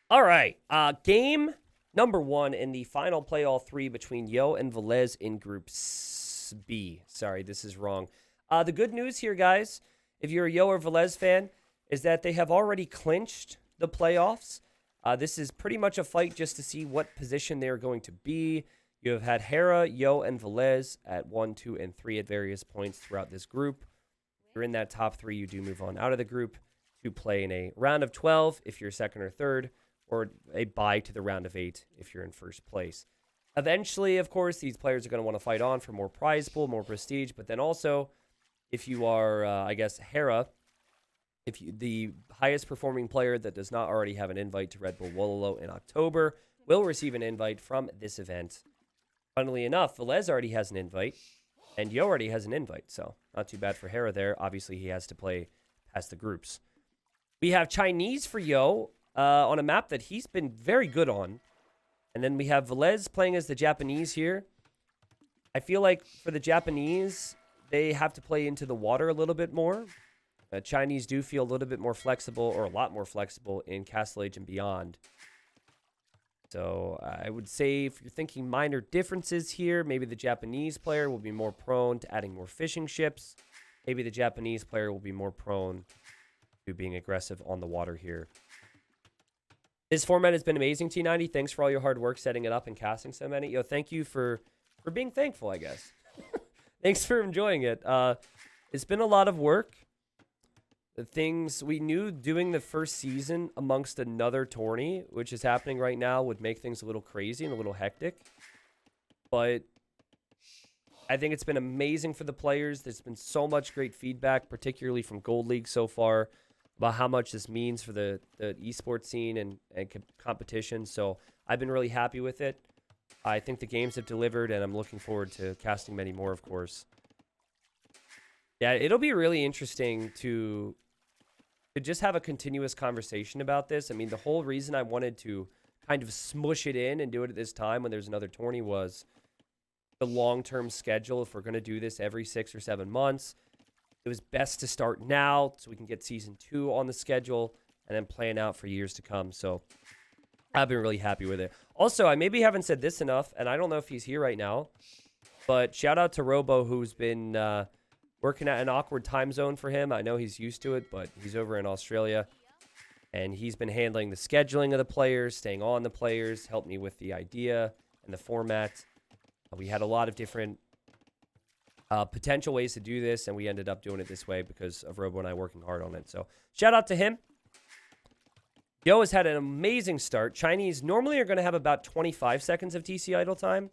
All right. Game number 1 in the final play all 3 between Yo and Villese in Group B. Sorry, this is wrong. The good news here, guys, if you're a Yo or Villese fan, is that they have already clinched the playoffs. This is pretty much a fight just to see what position they're going to be. You have had Hera, Yo, and Villese at 1, 2, and 3 at various points throughout this group. If you're in that top 3, you do move on out of the group to play in a round of 12 if you're second or third, or a bye to the round of 8 if you're in first place. Eventually, of course, these players are going to want to fight on for more prize pool, more prestige, but then also, if you are, I guess, Hera, if you, the highest performing player that does not already have an invite to Red Bull Wololo in October will receive an invite from this event. Funnily enough, Villese already has an invite, and Yo already has an invite, so not too bad for Hera there. Obviously, he has to play past the groups. We have Chinese for Yo on a map that he's been very good on. And then we have Villese playing as the Japanese here. I feel like for the Japanese, they have to play into the water a little bit more. Chinese do feel a little bit more flexible, or a lot more flexible, in Castle Age and beyond. So I would say if you're thinking minor differences here, maybe the Japanese player will be more prone to adding more fishing ships. Maybe the Japanese player will be more prone to being aggressive on the water here. This format has been amazing, T90. Thanks for all your hard work setting it up and casting so many. Yo, thank you for being thankful, I guess. Thanks for enjoying it. It's been a lot of work. The things we knew doing the first season amongst another tourney, which is happening right now, would make things a little crazy and a little hectic. But I think it's been amazing for the players. There's been so much great feedback, particularly from Gold League so far, about how much this means for the esports scene and competition. So I've been really happy with it. I think the games have delivered, and I'm looking forward to casting many more, of course. Yeah, it'll be really interesting to just have a continuous conversation about this. I mean, the whole reason I wanted to kind of smush it in and do it at this time when there's another tourney was the long-term schedule. If we're going to do this every 6 or 7 months, it was best to start now so we can get season 2 on the schedule and then plan out for years to come. So I've been really happy with it. Also, I maybe haven't said this enough, and I don't know if he's here right now, but shout out to Robo, who's been working at an awkward time zone for him. I know he's used to it, but he's over in Australia, and he's been handling the scheduling of the players, staying on the players, helped me with the idea and the format. We had a lot of different potential ways to do this, and we ended up doing it this way because of Robo and I working hard on it. So shout out to him. Yo has had an amazing start. Chinese normally are going to have about 25 seconds of TC idle time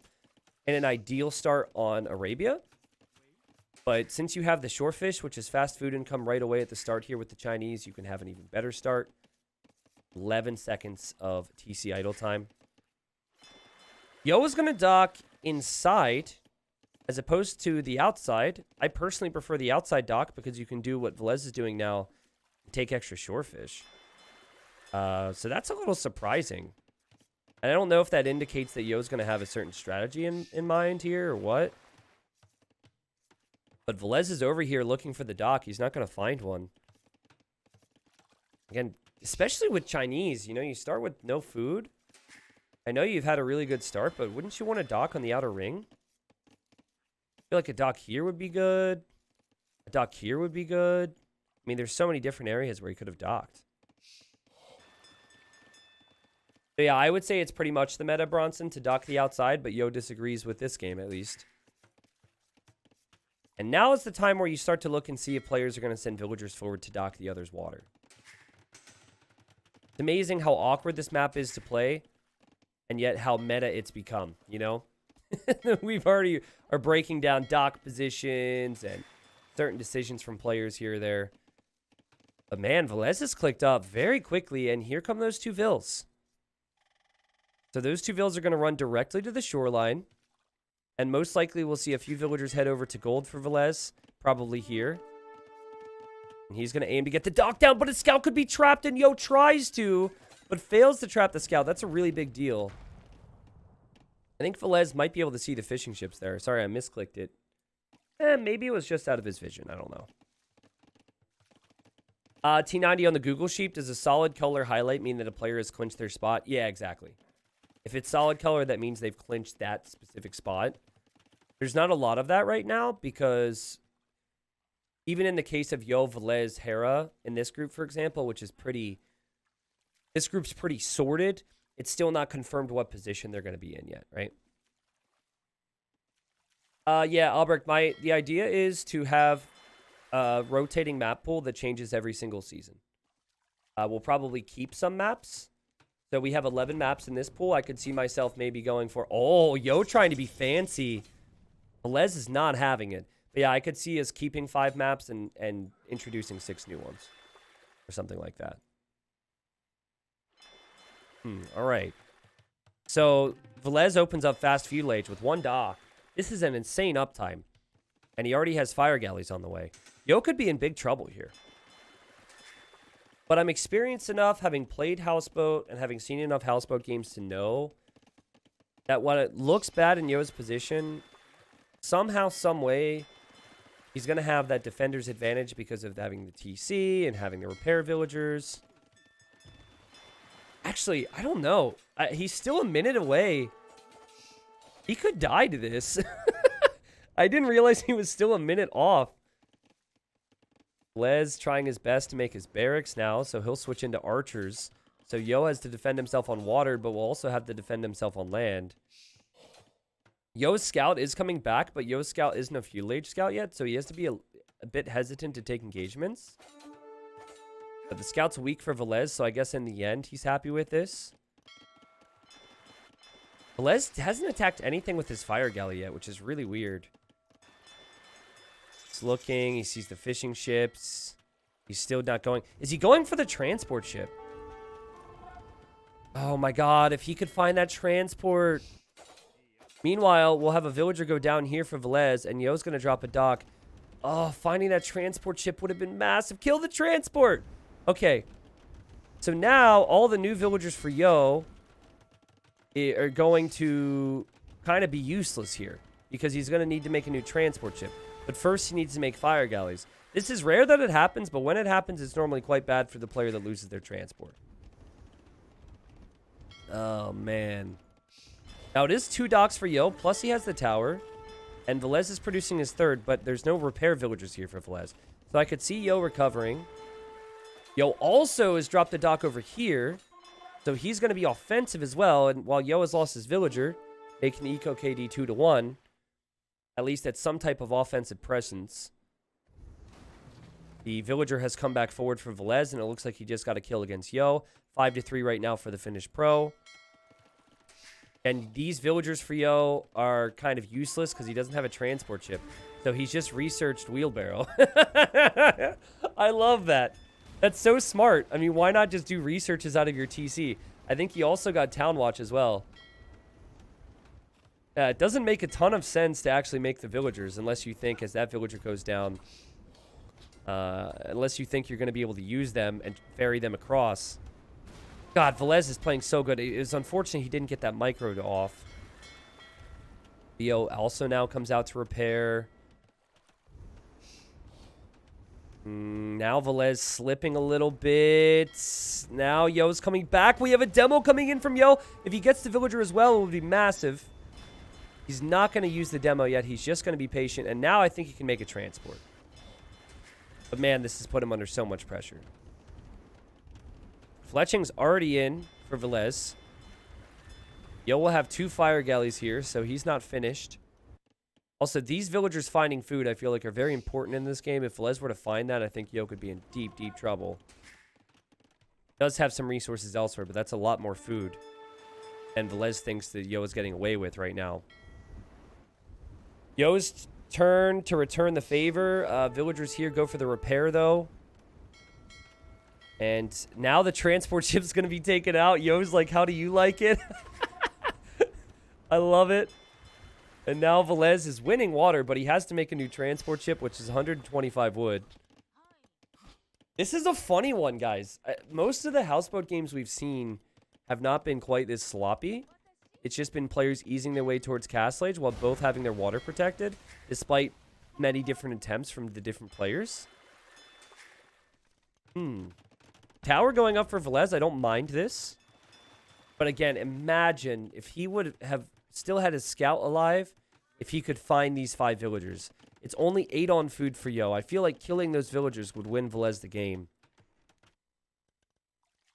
and an ideal start on Arabia. But since you have the shorefish, which is fast food income right away at the start here with the Chinese, you can have an even better start. 11 seconds of TC idle time. Yo is going to dock inside as opposed to the outside. I personally prefer the outside dock because you can do what Villese is doing now, take extra shorefish. So that's a little surprising. And I don't know if that indicates that Yo's going to have a certain strategy in mind here or what. But Villese is over here looking for the dock. He's not going to find one. Again, especially with Chinese, you know, you start with no food. I know you've had a really good start, but wouldn't you want to dock on the outer ring? I feel like a dock here would be good. A dock here would be good. I mean, there's so many different areas where he could have docked. So yeah, I would say it's pretty much the meta, Bronson, to dock the outside, but Yo disagrees with this game at least. And now is the time where you start to look and see if players are going to send villagers forward to dock the other's water. It's amazing how awkward this map is to play, and yet how meta it's become, you know? We've already are breaking down dock positions and certain decisions from players here or there. But man, Villese has clicked up very quickly, and here come those 2 vills. So those 2 vills are going to run directly to the shoreline. And most likely we'll see a few villagers head over to gold for Villese. Probably here. And he's going to aim to get the dock down, but his scout could be trapped, and Yo tries to, but fails to trap the scout. That's a really big deal. I think Villese might be able to see the fishing ships there. Sorry, I misclicked it. Maybe it was just out of his vision. I don't know. T90 on the Google Sheet, does a solid color highlight mean that a player has clinched their spot? Yeah, exactly. If it's solid color, that means they've clinched that specific spot. There's not a lot of that right now because even in the case of Yo, Villese, Hera, in this group, for example, which is pretty... This group's pretty sorted. It's still not confirmed what position they're going to be in yet, right? Yeah, Albrecht, the idea is to have a rotating map pool that changes every single season. We'll probably keep some maps. So we have 11 maps in this pool. I could see myself maybe going for... Oh, Yo trying to be fancy. Villese is not having it. But yeah, I could see us keeping 5 maps and introducing 6 new ones. Or something like that. All right. So, Villese opens up fast feudal age with 1 dock. This is an insane uptime. And he already has fire galleys on the way. Yo could be in big trouble here. But I'm experienced enough, having played Houseboat and having seen enough Houseboat games to know that when it looks bad in Yo's position, somehow, some way, he's going to have that defender's advantage because of having the TC and having the repair villagers. Actually, I don't know. He's still a minute away. He could die to this. I didn't realize he was still a minute off. Les trying his best to make his barracks now, so he'll switch into archers. So Yo has to defend himself on water, but will also have to defend himself on land. Yo's scout is coming back, but Yo's scout isn't a feudal age scout yet, so he has to be a bit hesitant to take engagements. But the scout's weak for Villese, so I guess in the end, he's happy with this. Villese hasn't attacked anything with his fire galley yet, which is really weird. He's looking, he sees the fishing ships. He's still not going. Is he going for the transport ship? Oh my god, if he could find that transport. Meanwhile, we'll have a villager go down here for Villese, and Yo's going to drop a dock. Oh, finding that transport ship would have been massive. Kill the transport! Okay, so now all the new villagers for Yo are going to kind of be useless here because he's going to need to make a new transport ship. But first, he needs to make fire galleys. This is rare that it happens, but when it happens, it's normally quite bad for the player that loses their transport. Oh, man. Now, it is 2 docks for Yo, plus he has the tower. And Villese is producing his 3rd, but there's no repair villagers here for Villese. So I could see Yo recovering. Yo also has dropped the dock over here. So he's going to be offensive as well. And while Yo has lost his villager, they can eco KD 2-1. At least at some type of offensive presence. The villager has come back forward for Villese, and it looks like he just got a kill against Yo. 5-3 right now for the Finnish pro. And these villagers for Yo are kind of useless because he doesn't have a transport ship. So he's just researched wheelbarrow. I love that. That's so smart. I mean, why not just do researches out of your TC? I think he also got Town Watch as well. Yeah, it doesn't make a ton of sense to actually make the villagers unless you think as that villager goes down, unless you think you're going to be able to use them and ferry them across. God, Villese is playing so good. It was unfortunate he didn't get that micro off. Theo also now comes out to repair. Now Villese slipping a little bit. Now Yo's coming back. We have a demo coming in from Yo. If he gets the villager as well, it would be massive. He's not going to use the demo yet. He's just going to be patient. And now I think he can make a transport. But man, this has put him under so much pressure. Fletching's already in for Villese. Yo will have 2 fire galleys here, so he's not finished. Also, these villagers finding food, I feel like, are very important in this game. If Villese were to find that, I think Yo could be in deep, deep trouble. Does have some resources elsewhere, but that's a lot more food. And Villese thinks that Yo is getting away with right now. Yo's turn to return the favor. Villagers here go for the repair, though. And now the transport ship's going to be taken out. Yo's like, how do you like it? I love it. And now Villese is winning water, but he has to make a new transport ship, which is 125 wood. This is a funny one, guys. Most of the houseboat games we've seen have not been quite this sloppy. It's just been players easing their way towards Castle Age while both having their water protected, despite many different attempts from the different players. Tower going up for Villese. I don't mind this. But again, imagine if he would have still had his scout alive, if he could find these 5 villagers. It's only 8 on food for Yo. I feel like killing those villagers would win Villese the game.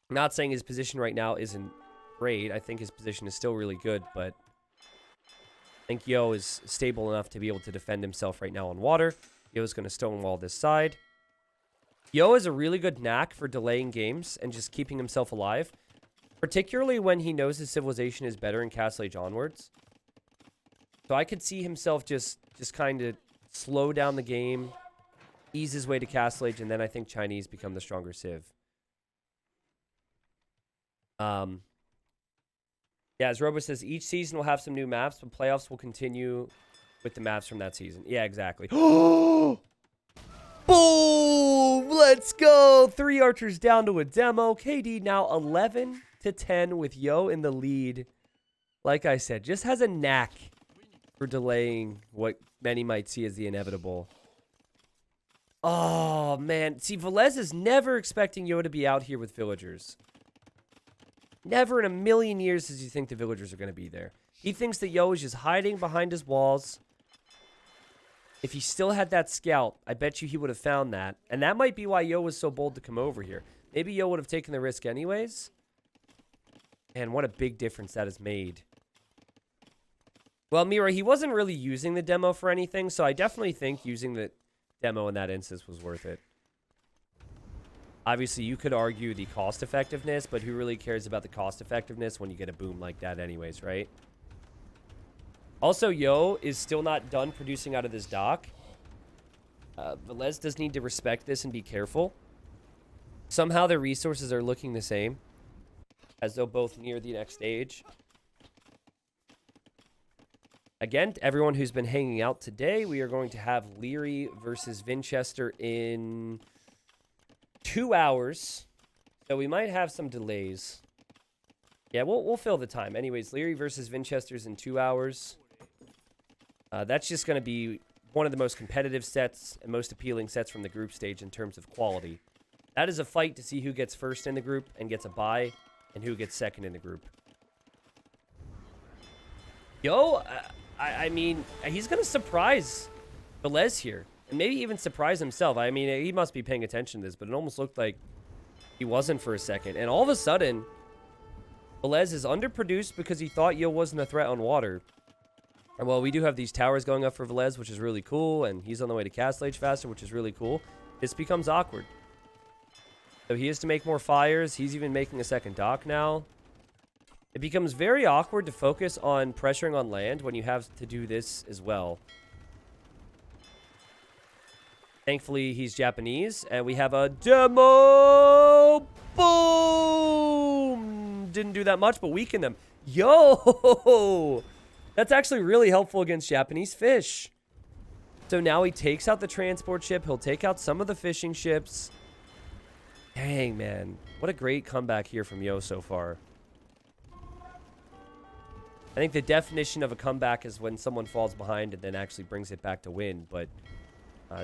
I'm not saying his position right now isn't great. I think his position is still really good, but I think Yo is stable enough to be able to defend himself right now on water. Yo's going to stonewall this side. Yo has a really good knack for delaying games and just keeping himself alive, particularly when he knows his civilization is better in Castle Age onwards. So I could see himself just kind of slow down the game, ease his way to Castle Age, and then I think Chinese become the stronger civ. Yeah, as Robo says, each season will have some new maps, but playoffs will continue with the maps from that season. Yeah, exactly. Boom! Let's go! 3 archers down to a demo. KD now 11-10 with Yo in the lead. Like I said, just has a knack for delaying what many might see as the inevitable. Oh, man. See, Villese is never expecting Yo to be out here with villagers. Never in a million years does he think the villagers are going to be there. He thinks that Yo is just hiding behind his walls. If he still had that scout, I bet you he would have found that. And that might be why Yo was so bold to come over here. Maybe Yo would have taken the risk anyways. And what a big difference that has made. Well, Mira, he wasn't really using the demo for anything, so I definitely think using the demo in that instance was worth it. Obviously, you could argue the cost effectiveness, but who really cares about the cost effectiveness when you get a boom like that anyways, right? Also, Yo is still not done producing out of this dock. Villese does need to respect this and be careful. Somehow their resources are looking the same, as though both near the next stage. Again, everyone who's been hanging out today, we are going to have Leary versus Winchester in 2 hours. So we might have some delays. Yeah, we'll fill the time. Anyways, Leary versus Winchester's in 2 hours. That's just going to be one of the most competitive sets and most appealing sets from the group stage in terms of quality. That is a fight to see who gets first in the group and gets a bye, and who gets second in the group. Yo, I mean, he's going to surprise Villese here. And maybe even surprise himself. I mean, he must be paying attention to this, but it almost looked like he wasn't for a second. And all of a sudden, Villese is underproduced because he thought Yo wasn't a threat on water. And well, we do have these towers going up for Villese, which is really cool. And he's on the way to Castle Age faster, which is really cool. This becomes awkward. So he has to make more fires. He's even making a second dock now. It becomes very awkward to focus on pressuring on land when you have to do this as well. Thankfully, he's Japanese, and we have a demo. Boom! Didn't do that much, but weakened them. Yo! That's actually really helpful against Japanese fish. So now he takes out the transport ship. He'll take out some of the fishing ships. Dang, man. What a great comeback here from Yo so far. I think the definition of a comeback is when someone falls behind and then actually brings it back to win. But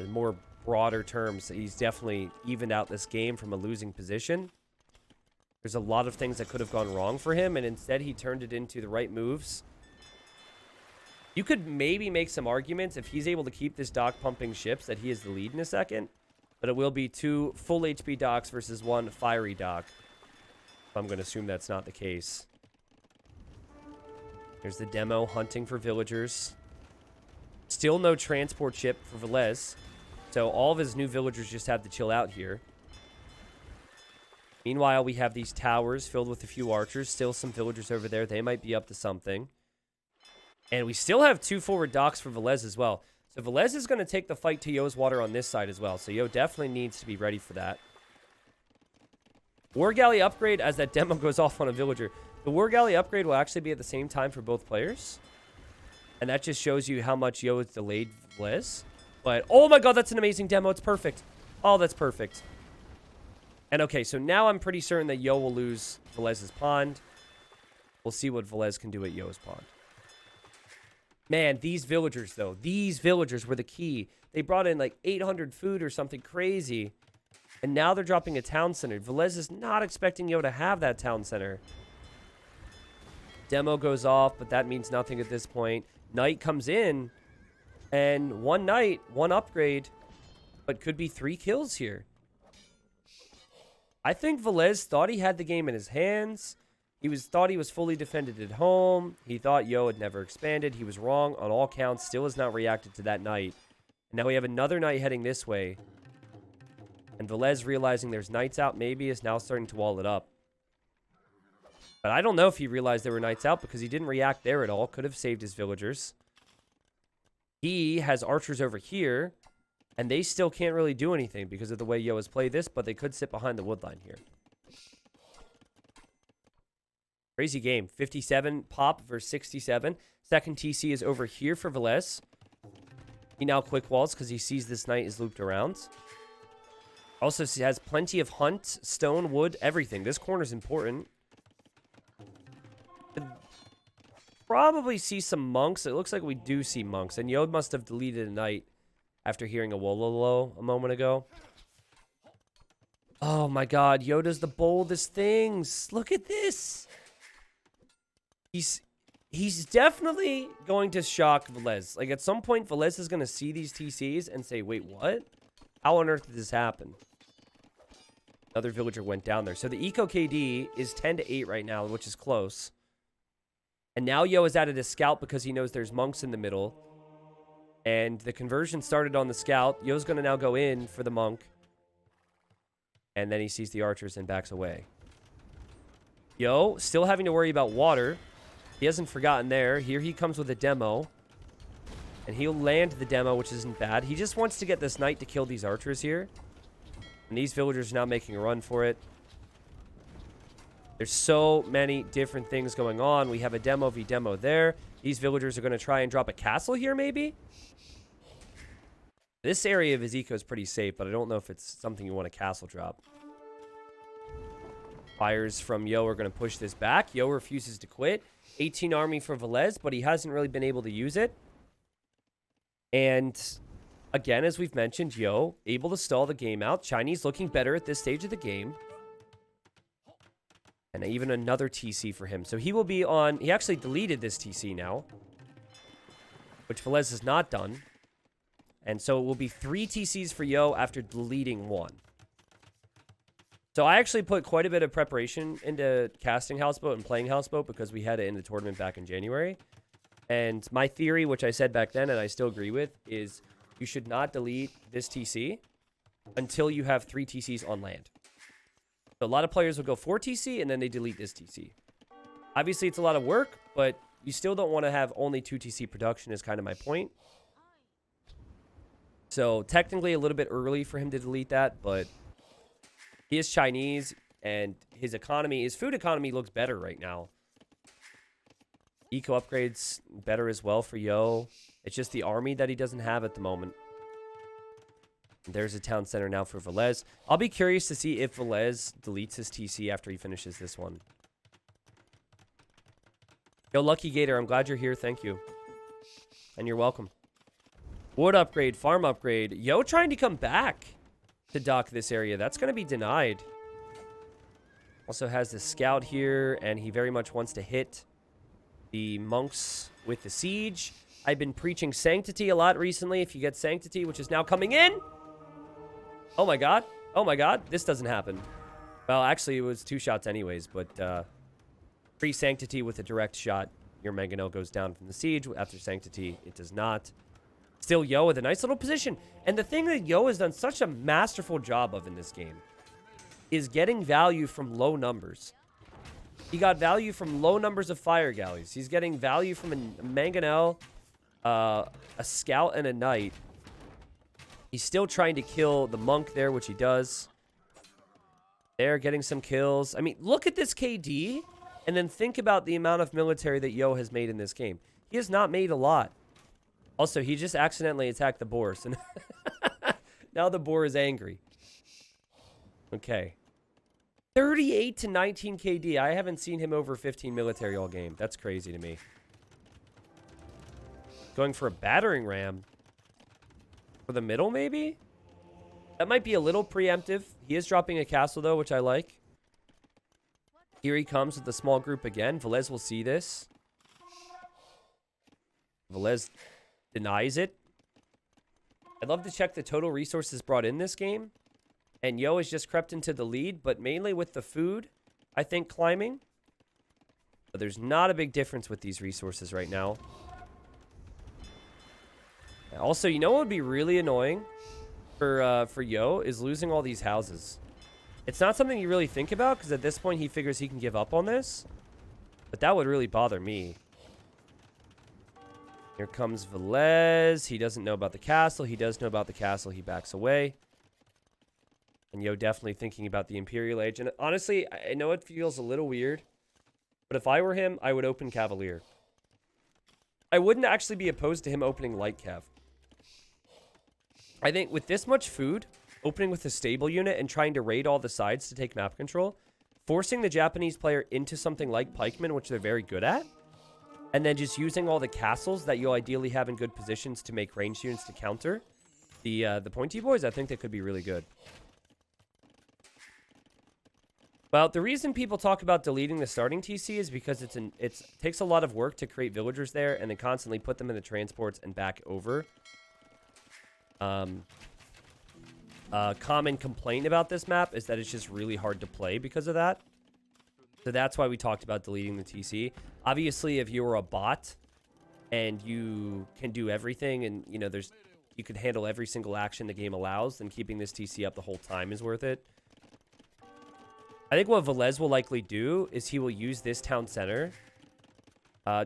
more broader terms, he's definitely evened out this game from a losing position. There's a lot of things that could have gone wrong for him, and instead he turned it into the right moves. You could maybe make some arguments if he's able to keep this dock pumping ships that he is the lead in a second. But it will be 2 full HP docks versus 1 fiery dock. I'm going to assume that's not the case. Here's the demo hunting for villagers. Still no transport ship for Villese. So all of his new villagers just have to chill out here. Meanwhile, we have these towers filled with a few archers. Still some villagers over there. They might be up to something. And we still have 2 forward docks for Villese as well. So Villese is going to take the fight to Yo's water on this side as well. So Yo definitely needs to be ready for that. War Galley upgrade as that demo goes off on a villager. The War Galley upgrade will actually be at the same time for both players. And that just shows you how much Yo has delayed Villese. But, oh my god, that's an amazing demo. It's perfect. Oh, that's perfect. And okay, so now I'm pretty certain that Yo will lose Villese's pond. We'll see what Villese can do at Yo's pond. Man, these villagers, though. These villagers were the key. They brought in like 800 food or something crazy. And now they're dropping a town center. Villese is not expecting Yo to have that town center. Demo goes off, but that means nothing at this point. Knight comes in, and one knight, one upgrade, but could be 3 kills here. I think Villese thought he had the game in his hands. Thought he was fully defended at home. He thought Yo had never expanded. He was wrong on all counts. Still has not reacted to that knight. And now we have another knight heading this way. And Villese, realizing there's knights out, maybe is now starting to wall it up. But I don't know if he realized there were knights out because he didn't react there at all. Could have saved his villagers. He has archers over here. And they still can't really do anything because of the way Yo has played this. But they could sit behind the wood line here. Crazy game. 57 pop versus 67. Second TC is over here for Villese. He now quick walls because he sees this knight is looped around. Also has plenty of hunt, stone, wood, everything. This corner is important. Probably see some monks. It looks like we do see monks. And Yo must have deleted a knight after hearing a Wololo a moment ago. Oh my god. Yo does the boldest things. Look at this. He's definitely going to shock Villese. Like, at some point, Villese is going to see these TCs and say, wait, what? How on earth did this happen? Another villager went down there. So the eco KD is 10 to 8 right now, which is close. And now Yo has added a scout because he knows there's monks in the middle. And the conversion started on the scout. Yo's going to now go in for the monk. And then he sees the archers and backs away. Yo, still having to worry about water. He hasn't forgotten there. Here he comes with a demo. And he'll land the demo, which isn't bad. He just wants to get this knight to kill these archers here. And these villagers are now making a run for it. There's so many different things going on. We have a demo v demo there. These villagers are going to try and drop a castle here, maybe? This area of his eco is pretty safe, but I don't know if it's something you want to castle drop. Fires from Yo are going to push this back. Yo refuses to quit. 18 army for Villese, but he hasn't really been able to use it. And again, as we've mentioned, Yo able to stall the game out. Chinese looking better at this stage of the game. And even another TC for him. So he will be on... He actually deleted this TC now. Which Villese has not done. And so it will be 3 TCs for Yo after deleting 1. So I actually put quite a bit of preparation into casting Houseboat and playing Houseboat because we had it in the tournament back in January. And my theory, which I said back then and I still agree with, is you should not delete this TC until you have 3 TCs on land. So a lot of players will go 4 TC and then they delete this TC. Obviously, it's a lot of work, but you still don't want to have only 2 TC production is kind of my point. So technically a little bit early for him to delete that, but... He is Chinese, and his economy, his food economy looks better right now. Eco upgrades better as well for Yo. It's just the army that he doesn't have at the moment. And there's a town center now for Villese. I'll be curious to see if Villese deletes his TC after he finishes this one. Yo, Lucky Gator, I'm glad you're here. Thank you. And you're welcome. Wood upgrade, farm upgrade. Yo trying to come back to dock this area. That's going to be denied. Also has the scout here, and he very much wants to hit the monks with the siege. I've been preaching sanctity a lot recently. If you get sanctity, which is now coming in. Oh my god. Oh my god. This doesn't happen. Well, actually, it was 2 shots anyways, but pre-sanctity with a direct shot, your mangonel goes down from the siege. After sanctity, it does not. Still Yo with a nice little position. And the thing that Yo has done such a masterful job of in this game is getting value from low numbers. He got value from low numbers of fire galleys. He's getting value from a mangonel, a scout, and a knight. He's still trying to kill the monk there, which he does. They're getting some kills. I mean, look at this KD, and then think about the amount of military that Yo has made in this game. He has not made a lot. Also, he just accidentally attacked the boar. So now the boar is angry. Okay. 38 to 19 KD. I haven't seen him over 15 military all game. That's crazy to me. Going for a battering ram. For the middle, maybe? That might be a little preemptive. He is dropping a castle, though, which I like. Here he comes with a small group again. Villese will see this. Villese denies it. I'd love to check the total resources brought in this game. And Yo has just crept into the lead, but mainly with the food, I think, climbing. But there's not a big difference with these resources right now. Also, you know what would be really annoying for Yo is losing all these houses. It's not something you really think about because at this point he figures he can give up on this. But that would really bother me. Here comes Villese. He doesn't know about the castle. He does know about the castle. He backs away. And Yo definitely thinking about the Imperial Age. And honestly, I know it feels a little weird. But if I were him, I would open Cavalier. I wouldn't actually be opposed to him opening Light Cav. I think with this much food, opening with a stable unit and trying to raid all the sides to take map control, forcing the Japanese player into something like pikemen, which they're very good at, and then just using all the castles that you'll ideally have in good positions to make ranged units to counter the pointy boys, I think that could be really good. Well, the reason people talk about deleting the starting TC is because it takes a lot of work to create villagers there and then constantly put them in the transports and back over. Common complaint about this map is that it's just really hard to play because of that. So that's why we talked about deleting the TC. Obviously, if you were a bot and you can do everything and, you know, you can handle every single action the game allows, then keeping this TC up the whole time is worth it. I think what Villese will likely do is he will use this town center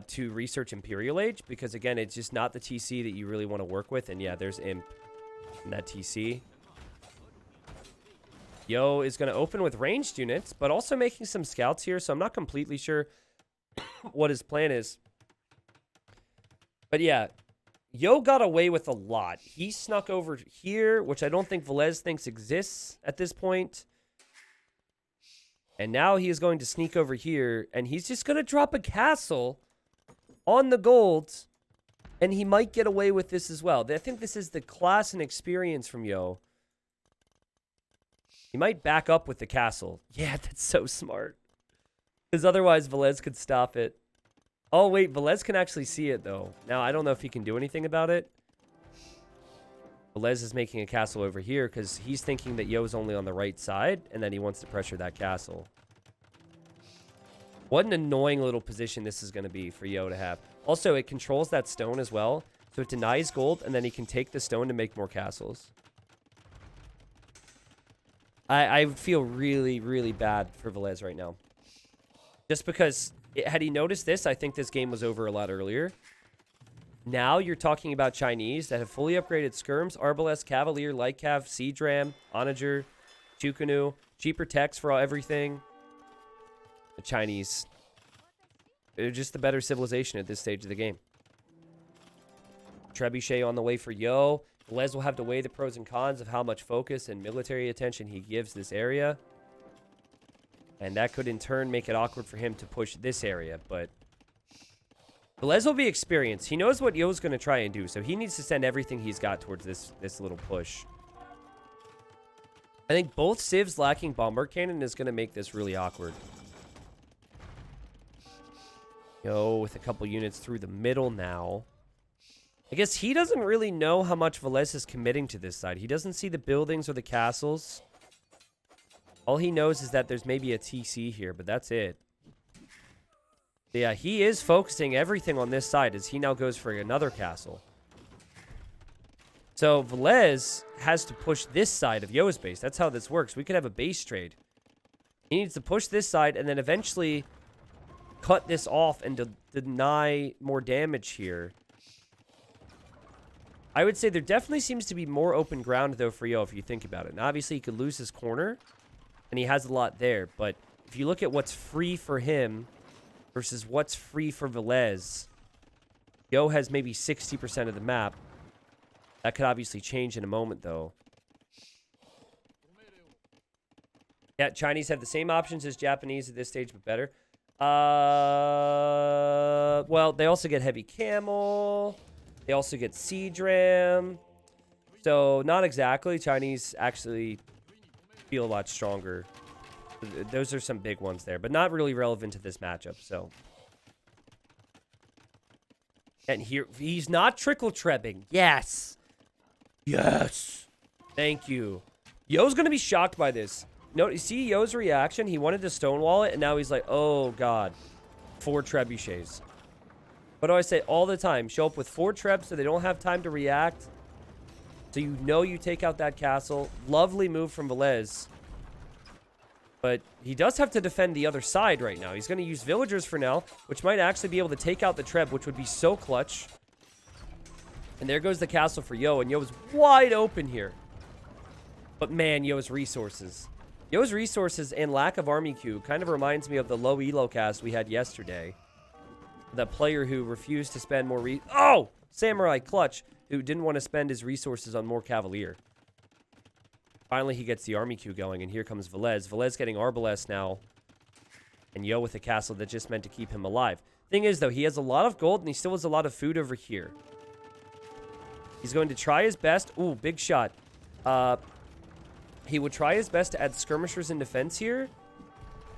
to research Imperial Age because, again, it's just not the TC that you really want to work with. And, yeah, there's Imp in that TC. Yo is going to open with ranged units, but also making some scouts here, so I'm not completely sure what his plan is. But yeah, Yo got away with a lot. He snuck over here, which I don't think Villese thinks exists at this point. And now he is going to sneak over here, and he's just going to drop a castle on the gold, and he might get away with this as well. I think this is the class and experience from Yo. He might back up with the castle. Yeah, that's so smart. Because otherwise, Villese could stop it. Oh, wait. Villese can actually see it, though. Now, I don't know if he can do anything about it. Villese is making a castle over here because he's thinking that Yo's only on the right side, and then he wants to pressure that castle. What an annoying little position this is going to be for Yo to have. Also, it controls that stone as well, so it denies gold, and then he can take the stone to make more castles. I feel really, really bad for Villese right now. Just because, had he noticed this, I think this game was over a lot earlier. Now you're talking about Chinese that have fully upgraded skirms, Arbalest, Cavalier, Light Cav, Siege Ram, Onager, Chukunu, cheaper techs for everything. The Chinese, they're just the better civilization at this stage of the game. Trebuchet on the way for Yo. Villese will have to weigh the pros and cons of how much focus and military attention he gives this area. And that could in turn make it awkward for him to push this area. But Villese will be experienced. He knows what Yo's going to try and do. So he needs to send everything he's got towards this little push. I think both civs lacking bombard cannon is going to make this really awkward. Yo with a couple units through the middle now. I guess he doesn't really know how much Villese is committing to this side. He doesn't see the buildings or the castles. All he knows is that there's maybe a TC here, but that's it. Yeah, he is focusing everything on this side as he now goes for another castle. So Villese has to push this side of Yo's base. That's how this works. We could have a base trade. He needs to push this side and then eventually cut this off and deny more damage here. I would say there definitely seems to be more open ground, though, for Yo, if you think about it. And obviously, he could lose his corner, and he has a lot there. But if you look at what's free for him versus what's free for Villese, Yo has maybe 60% of the map. That could obviously change in a moment, though. Yeah, Chinese have the same options as Japanese at this stage, but better. Well, they also get heavy camel. They also get Siege Ram. So, not exactly. Chinese actually feel a lot stronger. Those are some big ones there, but not really relevant to this matchup, so. And here, he's not trickle-trebbing. Yes. Yes. Thank you. Yo's going to be shocked by this. No, see Yo's reaction? He wanted to stonewall it, and now he's like, oh, God. 4 trebuchets. What do I say all the time? Show up with 4 trebs so they don't have time to react. So you know you take out that castle. Lovely move from Villese. But he does have to defend the other side right now. He's going to use villagers for now, which might actually be able to take out the treb, which would be so clutch. And there goes the castle for Yo, and Yo is wide open here. But man, Yo's resources. Yo's resources and lack of army queue kind of reminds me of the low elo cast we had yesterday. The player who refused to spend more Samurai Clutch, who didn't want to spend his resources on more Cavalier. Finally, he gets the army queue going, and here comes Villese. Villese getting Arbalest now. And Yo with a castle that just meant to keep him alive. Thing is, though, he has a lot of gold, and he still has a lot of food over here. He's going to try his best. Ooh, big shot. He would try his best to add skirmishers in defense here.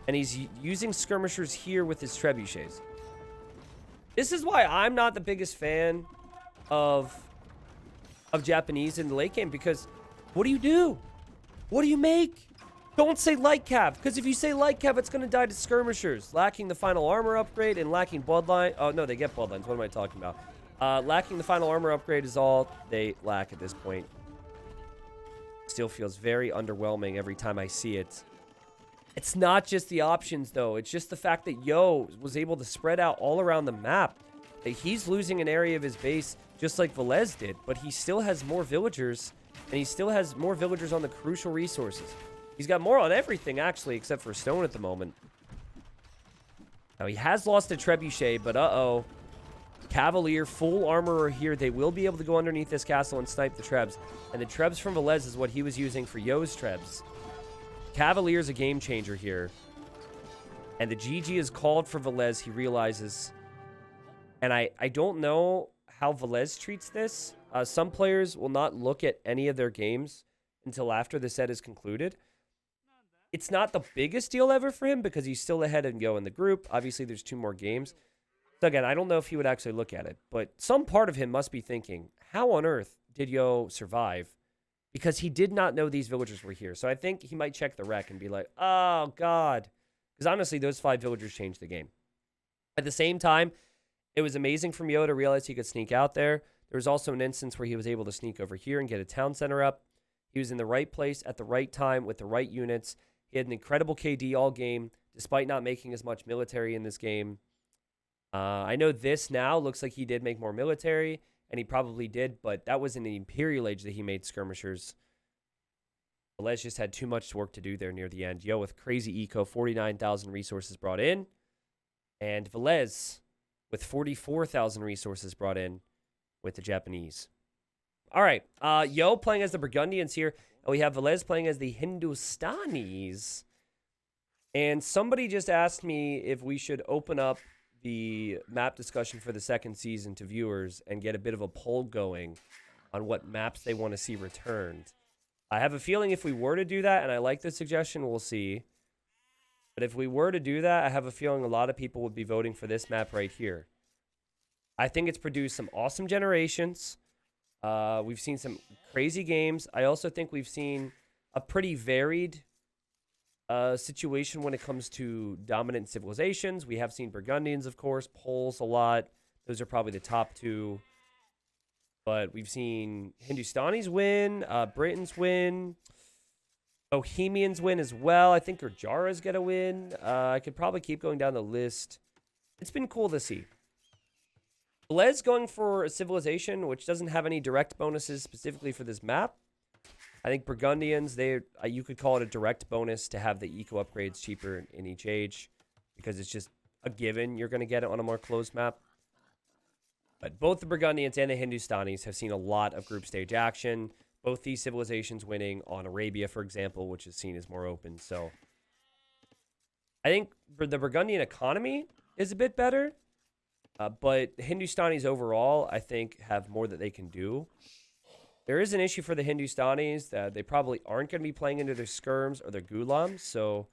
And he's using skirmishers here with his trebuchets. This is why I'm not the biggest fan of Japanese in the late game, because what do you do? What do you make? Don't say light cav, because if you say light cav, it's going to die to skirmishers. Lacking the final armor upgrade and lacking bloodline. Oh, no, they get bloodlines. What am I talking about? Lacking the final armor upgrade is all they lack at this point. Still feels very underwhelming every time I see it. It's not just the options, though. It's just the fact that Yo was able to spread out all around the map. That he's losing an area of his base just like Villese did, but he still has more villagers, and he still has more villagers on the crucial resources. He's got more on everything, actually, except for stone at the moment. Now, he has lost a trebuchet, but uh-oh. Cavalier, full armorer here. They will be able to go underneath this castle and snipe the trebs. And the trebs from Villese is what he was using for Yo's trebs. Cavalier's a game changer here. And the GG is called for Villese, he realizes. And I don't know how Villese treats this. Some players will not look at any of their games until after the set is concluded. It's not the biggest deal ever for him because he's still ahead of Yo in the group. Obviously, there's 2 more games. So again, I don't know if he would actually look at it, but some part of him must be thinking, how on earth did Yo survive? Because he did not know these villagers were here. So I think he might check the rec and be like, oh, God. Because honestly, those 5 villagers changed the game. At the same time, it was amazing from Yo to realize he could sneak out there. There was also an instance where he was able to sneak over here and get a town center up. He was in the right place at the right time with the right units. He had an incredible KD all game, despite not making as much military in this game. I know this now looks like he did make more military, and he probably did, but that was in the Imperial Age that he made skirmishers. Villese just had too much work to do there near the end. Yo with crazy eco, 49,000 resources brought in. And Villese with 44,000 resources brought in with the Japanese. All right, Yo playing as the Burgundians here, and we have Villese playing as the Hindustanis. And somebody just asked me if we should open up the map discussion for the second season to viewers and get a bit of a poll going on what maps they want to see returned. I have a feeling if we were to do that, and I like the suggestion, we'll see. But if we were to do that, I have a feeling a lot of people would be voting for this map right here. I think it's produced some awesome generations. We've seen some crazy games. I also think we've seen a pretty varied situation when it comes to dominant civilizations. We have seen Burgundians, of course, Poles a lot. Those are probably the top 2. But we've seen Hindustanis win, Britons win, Bohemians win as well. I think Gurjaras get a win. I could probably keep going down the list. It's been cool to see. Villese going for a civilization which doesn't have any direct bonuses specifically for this map. I think Burgundians, you could call it a direct bonus to have the eco upgrades cheaper in each age because it's just a given you're going to get it on a more closed map. But both the Burgundians and the Hindustanis have seen a lot of group stage action. Both these civilizations winning on Arabia, for example, which is seen as more open. So I think the Burgundian economy is a bit better. But Hindustanis overall, I think, have more that they can do. There is an issue for the Hindustanis that they probably aren't going to be playing into their skirms or their gulams, so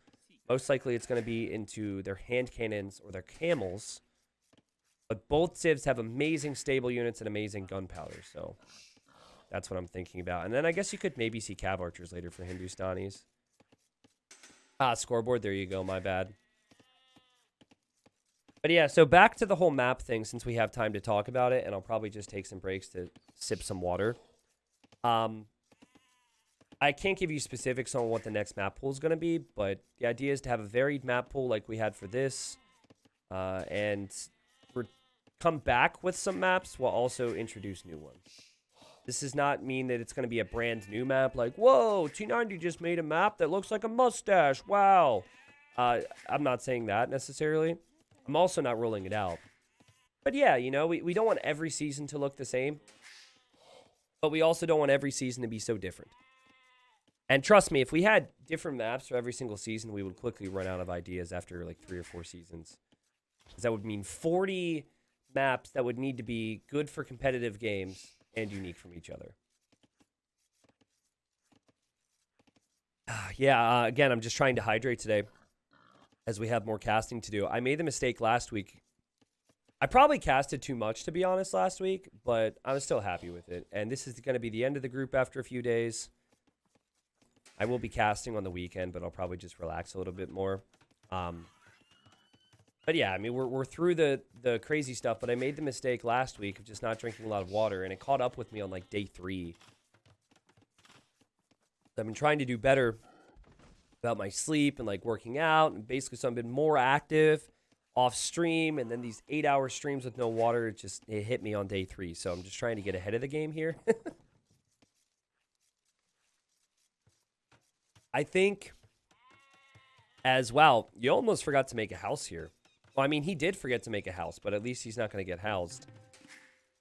most likely it's going to be into their hand cannons or their camels. But both civs have amazing stable units and amazing gunpowder, so that's what I'm thinking about. And then I guess you could maybe see cav archers later for Hindustanis. Ah, scoreboard, there you go, my bad. But yeah, so back to the whole map thing since we have time to talk about it, and I'll probably just take some breaks to sip some water. I can't give you specifics on what the next map pool is going to be, but the idea is to have a varied map pool like we had for this, and come back with some maps while also introduce new ones. This does not mean that it's going to be a brand new map like, whoa, T90 just made a map that looks like a mustache, wow. I'm not saying that necessarily. I'm also not ruling it out. But yeah, you know, we don't want every season to look the same. But we also don't want every season to be so different. And trust me, if we had different maps for every single season, we would quickly run out of ideas after like 3 or 4 seasons. Because that would mean 40 maps that would need to be good for competitive games and unique from each other. Yeah, again, I'm just trying to hydrate today as we have more casting to do. I made the mistake last week. I probably casted too much, to be honest, last week, but I was still happy with it. And this is going to be the end of the group after a few days. I will be casting on the weekend, but I'll probably just relax a little bit more. But yeah, I mean, we're through the crazy stuff, but I made the mistake last week of just not drinking a lot of water, and it caught up with me on like day 3. I've been trying to do better about my sleep and like working out, and basically so I've been more active off stream, and then these 8-hour streams with no water, it hit me on day 3. So I'm just trying to get ahead of the game here. I think as well, you almost forgot to make a house here. Well, I mean, he did forget to make a house, but at least he's not going to get housed.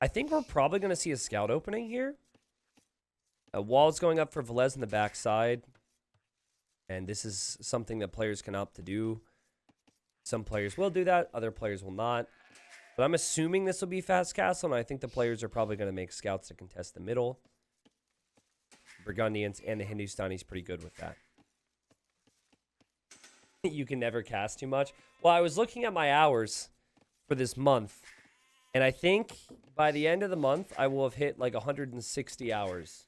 I think we're probably going to see a scout opening here. A wall's going up for Villese in the backside. And this is something that players can opt to do. Some players will do that. Other players will not. But I'm assuming this will be fast castle, and I think the players are probably going to make scouts to contest the middle. Burgundians and the Hindustanis pretty good with that. You can never cast too much. Well, I was looking at my hours for this month, and I think by the end of the month, I will have hit like 160 hours,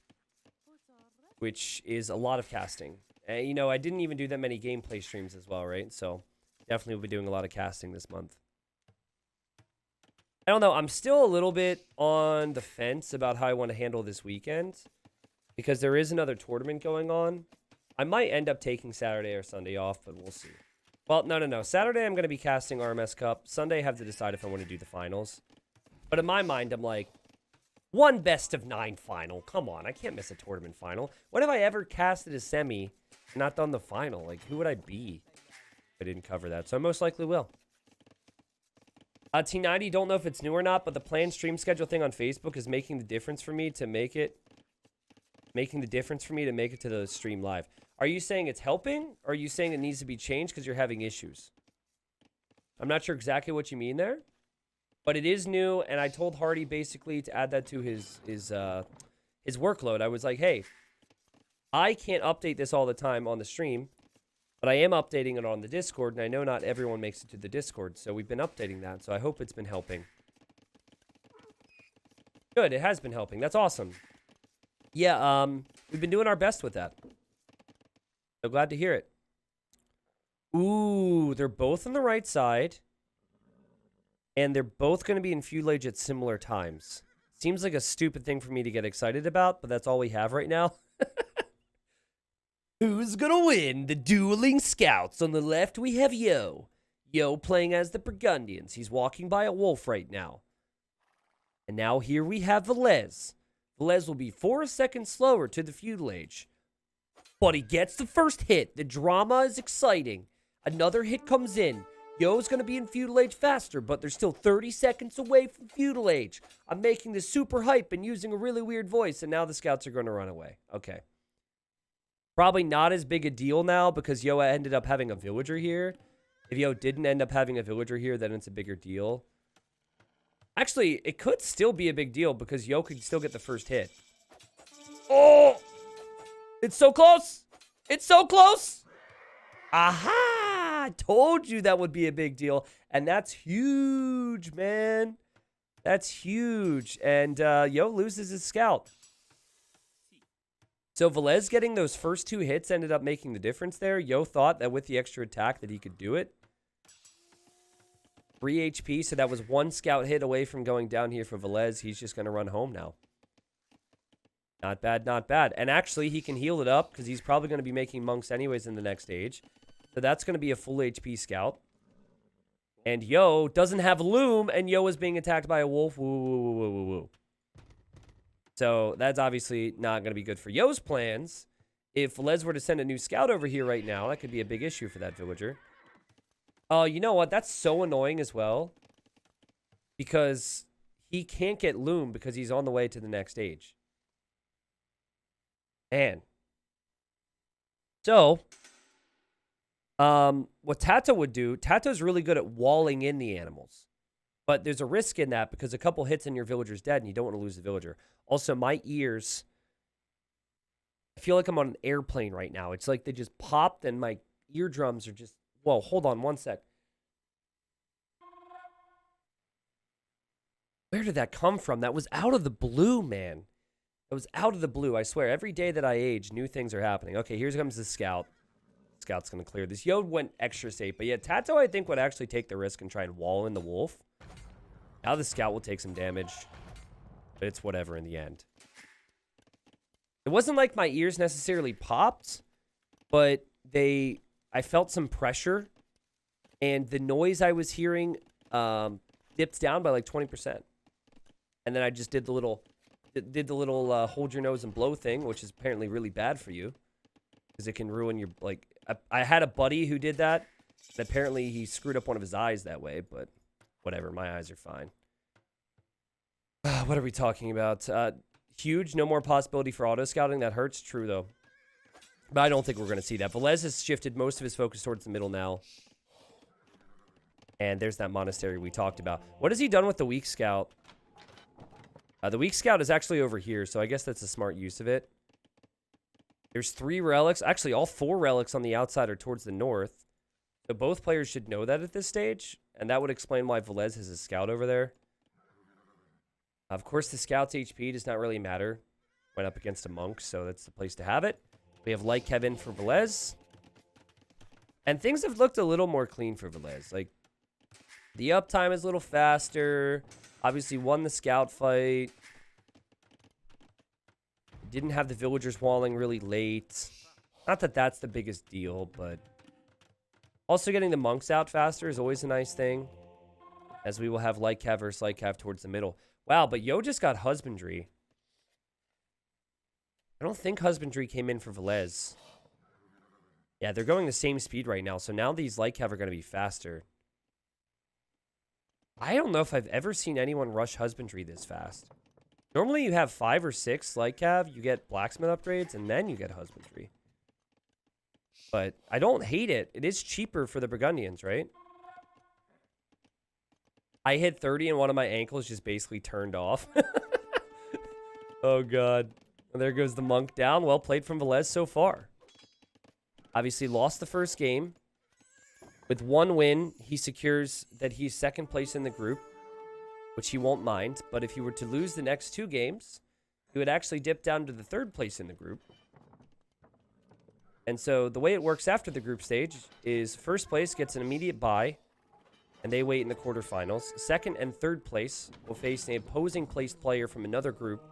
which is a lot of casting. And, you know, I didn't even do that many gameplay streams as well, right? So definitely will be doing a lot of casting this month. I don't know. I'm still a little bit on the fence about how I want to handle this weekend, because there is another tournament going on. I might end up taking Saturday or Sunday off, but we'll see. Well, no. Saturday, I'm going to be casting RMS Cup. Sunday, I have to decide if I want to do the finals. But in my mind, I'm like, one best of 9 final. Come on, I can't miss a tournament final. When have I ever casted a semi and not done the final? Like, who would I be if I didn't cover that? So I most likely will. T90, don't know if it's new or not, but the planned stream schedule thing on Facebook is making the difference for me to make it to the stream live. Are you saying it's helping, or are you saying it needs to be changed because you're having issues? I'm not sure exactly what you mean there, but it is new, and I told Hardy basically to add that to his workload. I was like, hey, I can't update this all the time on the stream, but I am updating it on the Discord, and I know not everyone makes it to the Discord, so we've been updating that, so I hope it's been helping. Good, it has been helping. That's awesome. Yeah, we've been doing our best with that. So glad to hear it. Ooh, they're both on the right side. And they're both going to be in fuselage at similar times. Seems like a stupid thing for me to get excited about, but that's all we have right now. Who's going to win? The dueling scouts. On the left, we have Yo. Yo playing as the Burgundians. He's walking by a wolf right now. And now here we have Villese. Villese will be 4 seconds slower to the fuselage. But he gets the first hit. The drama is exciting. Another hit comes in. Yo's going to be in fuselage faster, but they're still 30 seconds away from fuselage. I'm making this super hype and using a really weird voice, and now the scouts are going to run away. Okay. Probably not as big a deal now because Yo ended up having a villager here. If Yo didn't end up having a villager here, then it's a bigger deal. Actually, it could still be a big deal because Yo could still get the first hit. Oh! It's so close! It's so close! Aha! I told you that would be a big deal. And that's huge, man. That's huge. And Yo loses his scout. So Villese getting those first 2 hits ended up making the difference there. Yo thought that with the extra attack that he could do it. 3 HP, so that was 1 scout hit away from going down here for Villese. He's just going to run home now. Not bad, not bad. And actually, he can heal it up because he's probably going to be making monks anyways in the next stage. So that's going to be a full HP scout. And Yo doesn't have Loom, and Yo is being attacked by a wolf. Woo, woo, woo, woo, woo, woo. So that's obviously not going to be good for Yo's plans. If Villese were to send a new scout over here right now, that could be a big issue for that villager. Oh, you know what? That's so annoying as well. Because he can't get Loom because he's on the way to the next stage. Man. So, what Tato would do, Tato's really good at walling in the animals. But there's a risk in that because a couple hits and your villager's dead and you don't want to lose the villager. Also, my ears, I feel like I'm on an airplane right now. It's like they just popped and my eardrums are just, whoa, hold on one sec. Where did that come from? That was out of the blue, man. It was out of the blue. I swear, every day that I age, new things are happening. Okay, here comes the scout. Scout's going to clear this. Yo went extra safe. But yeah, Tato, I think, would actually take the risk and try and wall in the wolf. Now the scout will take some damage. But it's whatever in the end. It wasn't like my ears necessarily popped. But I felt some pressure. And the noise I was hearing dipped down by like 20%. And then I just did the little hold your nose and blow thing, which is apparently really bad for you. Because it can ruin your, like, I had a buddy who did that. And apparently he screwed up one of his eyes that way, but whatever, my eyes are fine. What are we talking about? Huge, no more possibility for auto-scouting. That hurts, true though. But I don't think we're going to see that. Villese has shifted most of his focus towards the middle now. And there's that monastery we talked about. What has he done with the weak scout? The weak scout is actually over here, so I guess that's a smart use of it. There's 3 relics. Actually, all 4 relics on the outside are towards the north. So both players should know that at this stage. And that would explain why Villese has a scout over there. Of course, the scout's HP does not really matter. Went up against a monk, so that's the place to have it. We have Light Kevin for Villese. And things have looked a little more clean for Villese. Like, the uptime is a little faster. Obviously won the scout fight. Didn't have the villagers walling really late. Not that that's the biggest deal, but also getting the monks out faster is always a nice thing. As we will have Light Cav versus Light Cav towards the middle. Wow, but Yo just got Husbandry. I don't think Husbandry came in for Villese. Yeah, they're going the same speed right now, so now these Light Cav are going to be faster. I don't know if I've ever seen anyone rush Husbandry this fast. Normally you have 5 or 6 Light Cav, you get blacksmith upgrades, and then you get Husbandry. But I don't hate it. It is cheaper for the Burgundians, right? I hit 30 and one of my ankles just basically turned off. Oh, God. Well, there goes the monk down. Well played from Villese so far. Obviously lost the first game. With 1 win, he secures that he's 2nd place in the group, which he won't mind. But if he were to lose the next 2 games, he would actually dip down to the 3rd place in the group. And so the way it works after the group stage is 1st place gets an immediate bye, and they wait in the quarterfinals. 2nd and 3rd place will face an opposing placed player from another group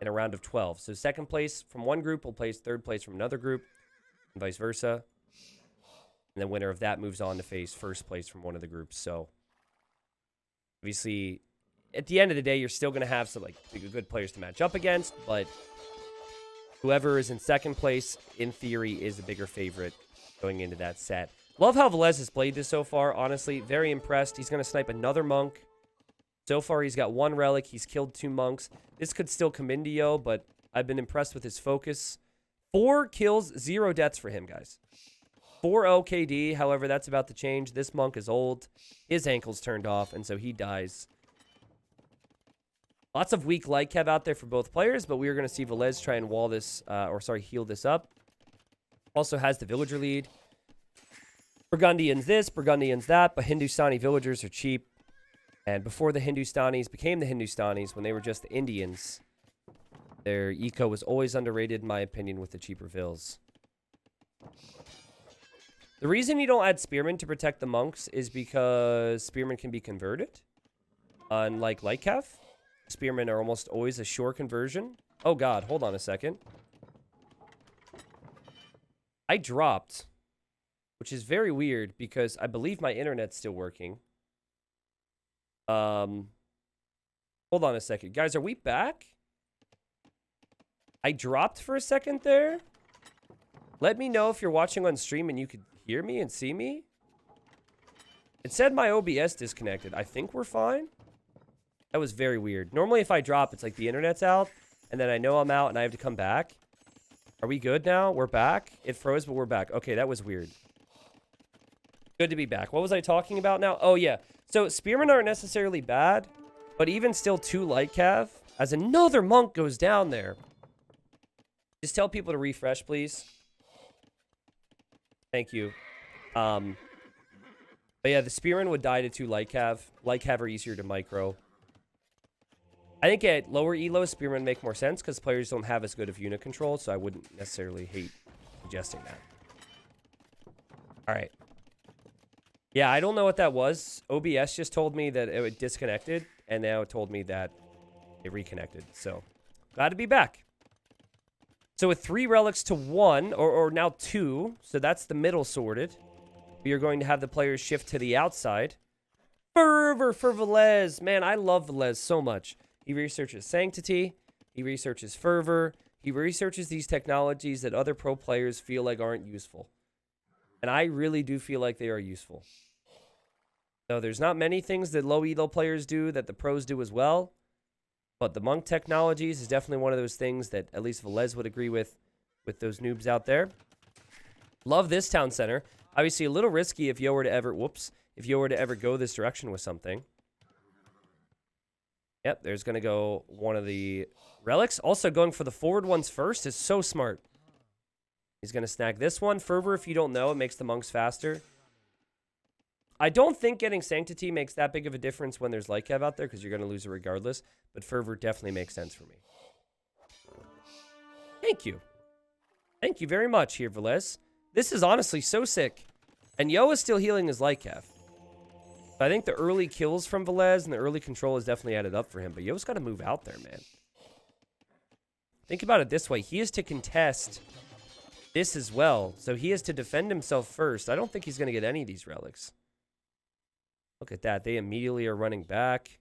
in a round of 12. So 2nd place from one group will place 3rd place from another group, and vice versa. And the winner of that moves on to face 1st place from one of the groups. So, obviously, at the end of the day, you're still going to have some like good players to match up against. But whoever is in 2nd place, in theory, is a bigger favorite going into that set. Love how Villese has played this so far. Honestly, very impressed. He's going to snipe another monk. So far, he's got 1 relic. He's killed 2 monks. This could still come into Yo, but I've been impressed with his focus. 4 kills, 0 deaths for him, guys. 4 OKD, however, that's about to change. This monk is old. His ankle's turned off, and so he dies. Lots of weak light cav out there for both players, but we are going to see Villese try and wall this, heal this up. Also has the villager lead. Burgundians this, Burgundians that, but Hindustani villagers are cheap. And before the Hindustanis became the Hindustanis, when they were just the Indians, their eco was always underrated, in my opinion, with the cheaper vills. The reason you don't add spearmen to protect the monks is because spearmen can be converted. Unlike light cav, spearmen are almost always a sure conversion. Oh god, hold on a second. I dropped, which is very weird because I believe my internet's still working. Hold on a second. Guys, are we back? I dropped for a second there. Let me know if you're watching on stream and you could hear me and see me. It said my OBS disconnected. I think we're fine. That was very weird. Normally if I drop, it's like the internet's out, and then I know I'm out and I have to come back. Are we good now? We're back? It froze, but we're back. Okay, that was weird. Good to be back. What was I talking about now? Oh, yeah. So spearmen aren't necessarily bad, but even still 2 light cav, as another monk goes down there. Just tell people to refresh, please. Thank you. But yeah, the spearmen would die to 2 light cav. Light cav are easier to micro. I think at lower elo, spearmen make more sense because players don't have as good of unit control, so I wouldn't necessarily hate suggesting that. All right. Yeah, I don't know what that was. OBS just told me that it disconnected, and now it told me that it reconnected. So, glad to be back. So with 3 relics to 1, or now 2, so that's the middle sorted. We are going to have the players shift to the outside. Fervor for Villese. Man, I love Villese so much. He researches Sanctity. He researches Fervor. He researches these technologies that other pro players feel like aren't useful. And I really do feel like they are useful. So there's not many things that low elo players do that the pros do as well. But the monk technologies is definitely one of those things that at least Villese would agree with those noobs out there. Love this town center. Obviously a little risky if Yo were to ever, if Yo were to ever go this direction with something. Yep, there's going to go one of the relics. Also going for the forward ones first is so smart. He's going to snag this one. Fervor, if you don't know, it makes the monks faster. I don't think getting Sanctity makes that big of a difference when there's light cav out there because you're going to lose it regardless. But Fervor definitely makes sense for me. Thank you. Thank you very much here, Villese. This is honestly so sick. And Yo is still healing his light cav. I think the early kills from Villese and the early control has definitely added up for him. But Yo's got to move out there, man. Think about it this way. He is to contest this as well. So he has to defend himself first. I don't think he's going to get any of these relics. Look at that. They immediately are running back.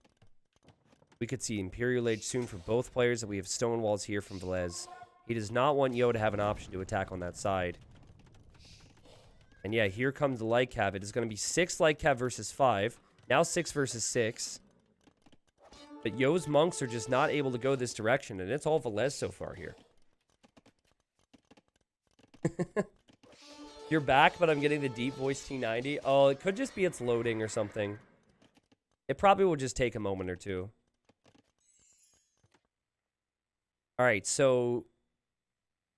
We could see Imperial Age soon for both players. And we have stone walls here from Villese. He does not want Yo to have an option to attack on that side. And yeah, here comes the light cav. It is going to be 6 light cav versus 5. Now 6 versus 6. But Yo's monks are just not able to go this direction. And it's all Villese so far here. You're back, but I'm getting the deep voice T90. Oh, it could just be it's loading or something. It probably will just take a moment or two. All right, so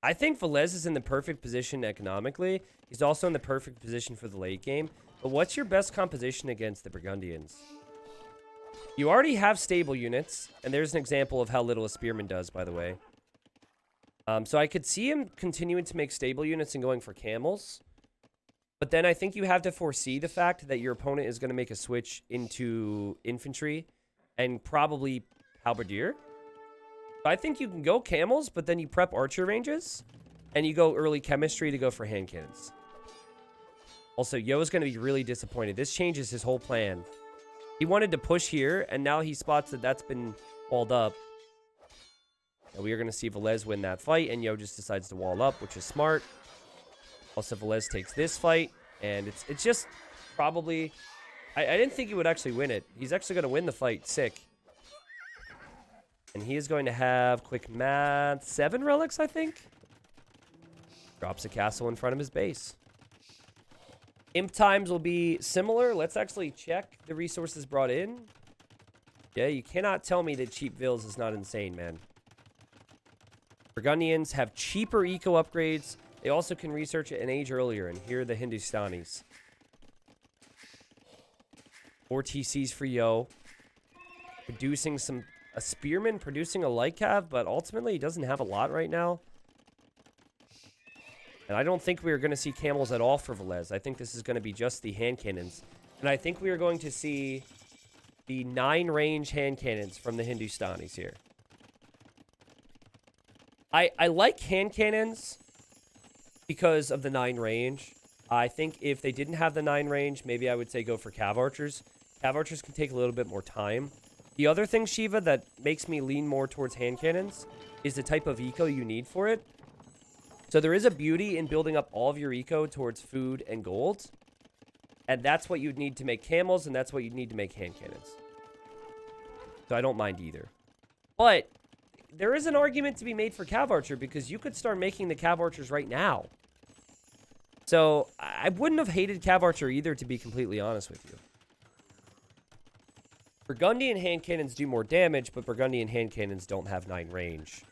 I think Villese is in the perfect position economically. He's also in the perfect position for the late game. But what's your best composition against the Burgundians? You already have stable units, and there's an example of how little a spearman does, by the way. So I could see him continuing to make stable units and going for camels. But then I think you have to foresee the fact that your opponent is going to make a switch into infantry and probably halberdier. I think you can go camels, but then you prep archer ranges and you go early chemistry to go for hand cannons. Also, Yo is going to be really disappointed. This changes his whole plan. He wanted to push here, and now he spots that that's been walled up. And we are going to see Villese win that fight, and Yo just decides to wall up, which is smart. Also, Villese takes this fight, and it's just probably... I didn't think he would actually win it. He's actually going to win the fight. Sick. And he is going to have, quick math, 7 relics, I think? Drops a castle in front of his base. Imp times will be similar. Let's actually check the resources brought in. Yeah, you cannot tell me that cheap Vils is not insane, man. Burgundians have cheaper eco upgrades. They also can research at an age earlier. And here are the Hindustanis. 4 TCs for Yo. Producing a spearman, producing a light cav, but ultimately he doesn't have a lot right now. And I don't think we are going to see camels at all for Villese. I think this is going to be just the hand cannons. And I think we are going to see the 9-range hand cannons from the Hindustanis here. I like hand cannons because of the 9 range. I think if they didn't have the 9 range, maybe I would say go for cav archers. Cav archers can take a little bit more time. The other thing, Shiva, that makes me lean more towards hand cannons is the type of eco you need for it. So there is a beauty in building up all of your eco towards food and gold. And that's what you'd need to make camels, and that's what you'd need to make hand cannons. So I don't mind either. But there is an argument to be made for cav archer because you could start making the cav archers right now. So I wouldn't have hated cav archer either, to be completely honest with you. Burgundian hand cannons do more damage, but Burgundian hand cannons don't have 9 range.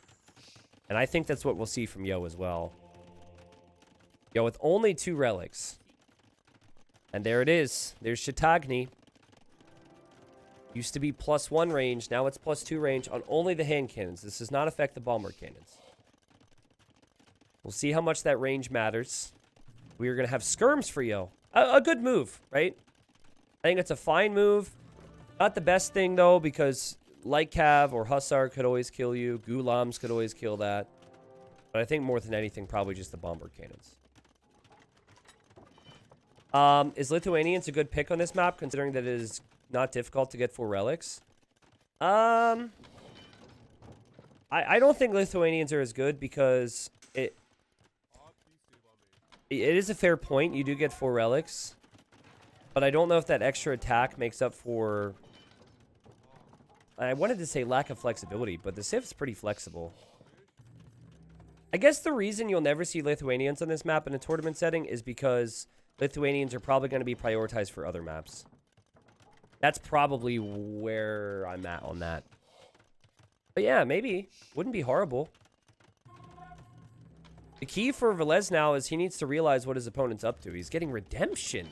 And I think that's what we'll see from Yo as well. Yo with only 2 relics. And there it is. There's Chattagni. Used to be +1 range. Now it's +2 range on only the hand cannons. This does not affect the bomber cannons. We'll see how much that range matters. We are going to have skirms for Yo. A good move, right? I think it's a fine move. Not the best thing, though, because light cav or hussar could always kill you. Gulams could always kill that. But I think more than anything, probably just the bomber cannons. Is Lithuanians a good pick on this map, considering that it is not difficult to get 4 relics? I don't think Lithuanians are as good because it is a fair point. You do get 4 relics. But I don't know if that extra attack makes up for... I wanted to say lack of flexibility, but the Civ's pretty flexible. I guess the reason you'll never see Lithuanians on this map in a tournament setting is because Lithuanians are probably going to be prioritized for other maps. That's probably where I'm at on that. But yeah, maybe. Wouldn't be horrible. The key for Villese now is he needs to realize what his opponent's up to. He's getting redemption.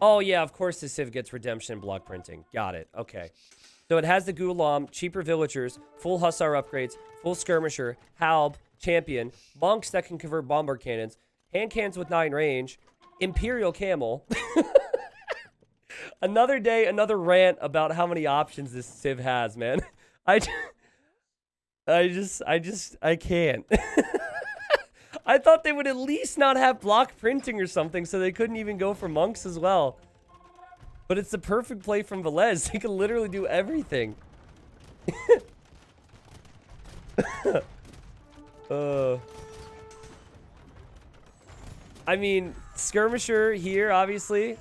Oh, yeah, of course the Civ gets redemption and block printing. Got it. Okay. So it has the Gulam, cheaper villagers, full Hussar upgrades, full skirmisher, Halb, champion, monks that can convert bomber cannons, hand cannons with 9 range, Imperial camel. Another day, another rant about how many options this Civ has, man. I can't. I thought they would at least not have block printing or something, so they couldn't even go for monks as well. But it's the perfect play from Villese. They can literally do everything. I mean, skirmisher here, obviously.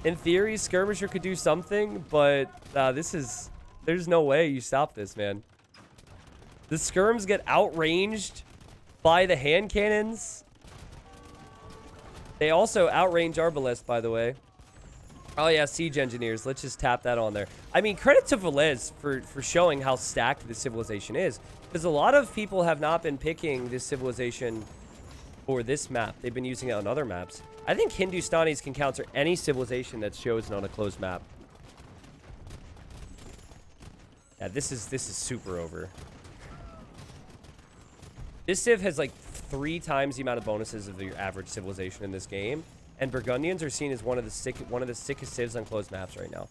In theory, skirmisher could do something, but there's no way you stop this, man. The skirms get outranged by the hand cannons. They also outrange Arbalest, by the way. Oh yeah, siege engineers. Let's just tap that on there. I mean, credit to Villese for showing how stacked this civilization is. Because a lot of people have not been picking this civilization for this map. They've been using it on other maps. I think Hindustanis can counter any civilization that's chosen on a closed map. Yeah, this is super over. This civ has like 3 times the amount of bonuses of your average civilization in this game. And Burgundians are seen as one of the sickest civs on closed maps right now.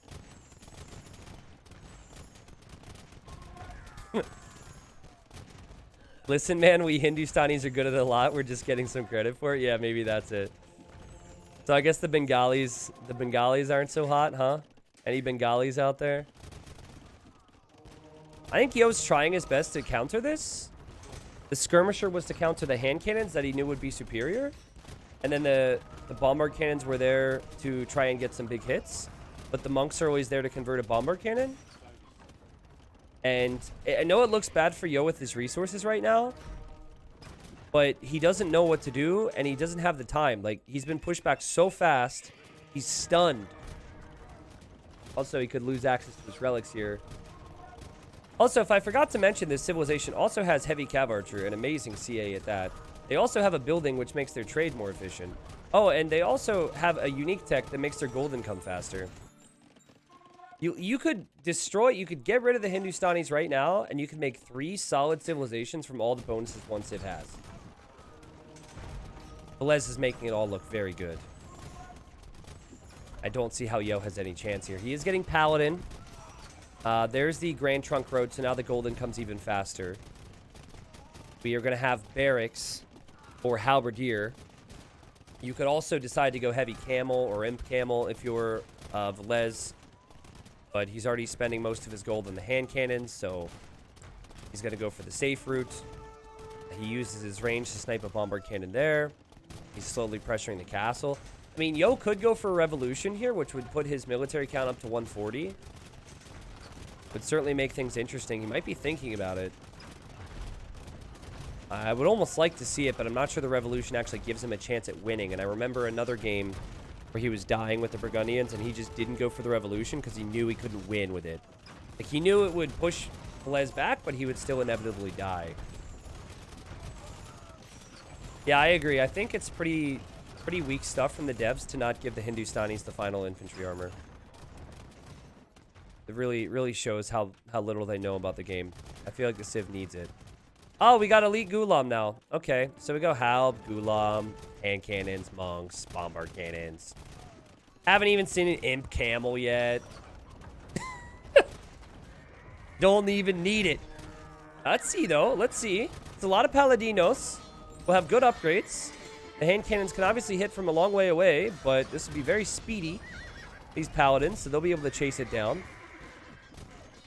Listen, man, we Hindustanis are good at a lot. We're just getting some credit for it. Yeah, maybe that's it. So I guess the Bengalis aren't so hot, huh? Any Bengalis out there? I think Yo's trying his best to counter this. The skirmisher was to counter the hand cannons that he knew would be superior. And then the bombard cannons were there to try and get some big hits. But the monks are always there to convert a bombard cannon. And I know it looks bad for Yo with his resources right now. But he doesn't know what to do, and he doesn't have the time. Like, he's been pushed back so fast, he's stunned. Also, he could lose access to his relics here. Also, if I forgot to mention, this civilization also has heavy cav archer, an amazing CA at that. They also have a building which makes their trade more efficient. Oh, and they also have a unique tech that makes their golden come faster. You could destroy, you could get rid of the Hindustanis right now, and you could make 3 solid civilizations from all the bonuses one civ has. Villese is making it all look very good. I don't see how Yo has any chance here. He is getting Paladin. There's the Grand Trunk Road, so now the Golden comes even faster. We are going to have Barracks or Halberdier. You could also decide to go Heavy Camel or Imp Camel if you're Villese. But he's already spending most of his gold on the hand cannons, so he's going to go for the safe route. He uses his range to snipe a bombard cannon there. He's slowly pressuring the castle. I mean, Yo could go for a revolution here, which would put his military count up to 140. Would certainly make things interesting. He might be thinking about it. I would almost like to see it, but I'm not sure the revolution actually gives him a chance at winning. And I remember another game where he was dying with the Burgundians, and he just didn't go for the revolution because he knew he couldn't win with it. Like, he knew it would push Villese back, but he would still inevitably die. Yeah, I agree. I think it's pretty weak stuff from the devs to not give the Hindustanis the final infantry armor. It really shows how little they know about the game. I feel like the Civ needs it. Oh, we got Elite Gulam now. Okay, so we go Halb, Gulam, hand cannons, monks, bombard cannons. Haven't even seen an Imp Camel yet. Don't even need it. Let's see, though. Let's see. It's a lot of Paladinos. We'll have good upgrades. The hand cannons can obviously hit from a long way away, but this will be very speedy. These Paladins, so they'll be able to chase it down.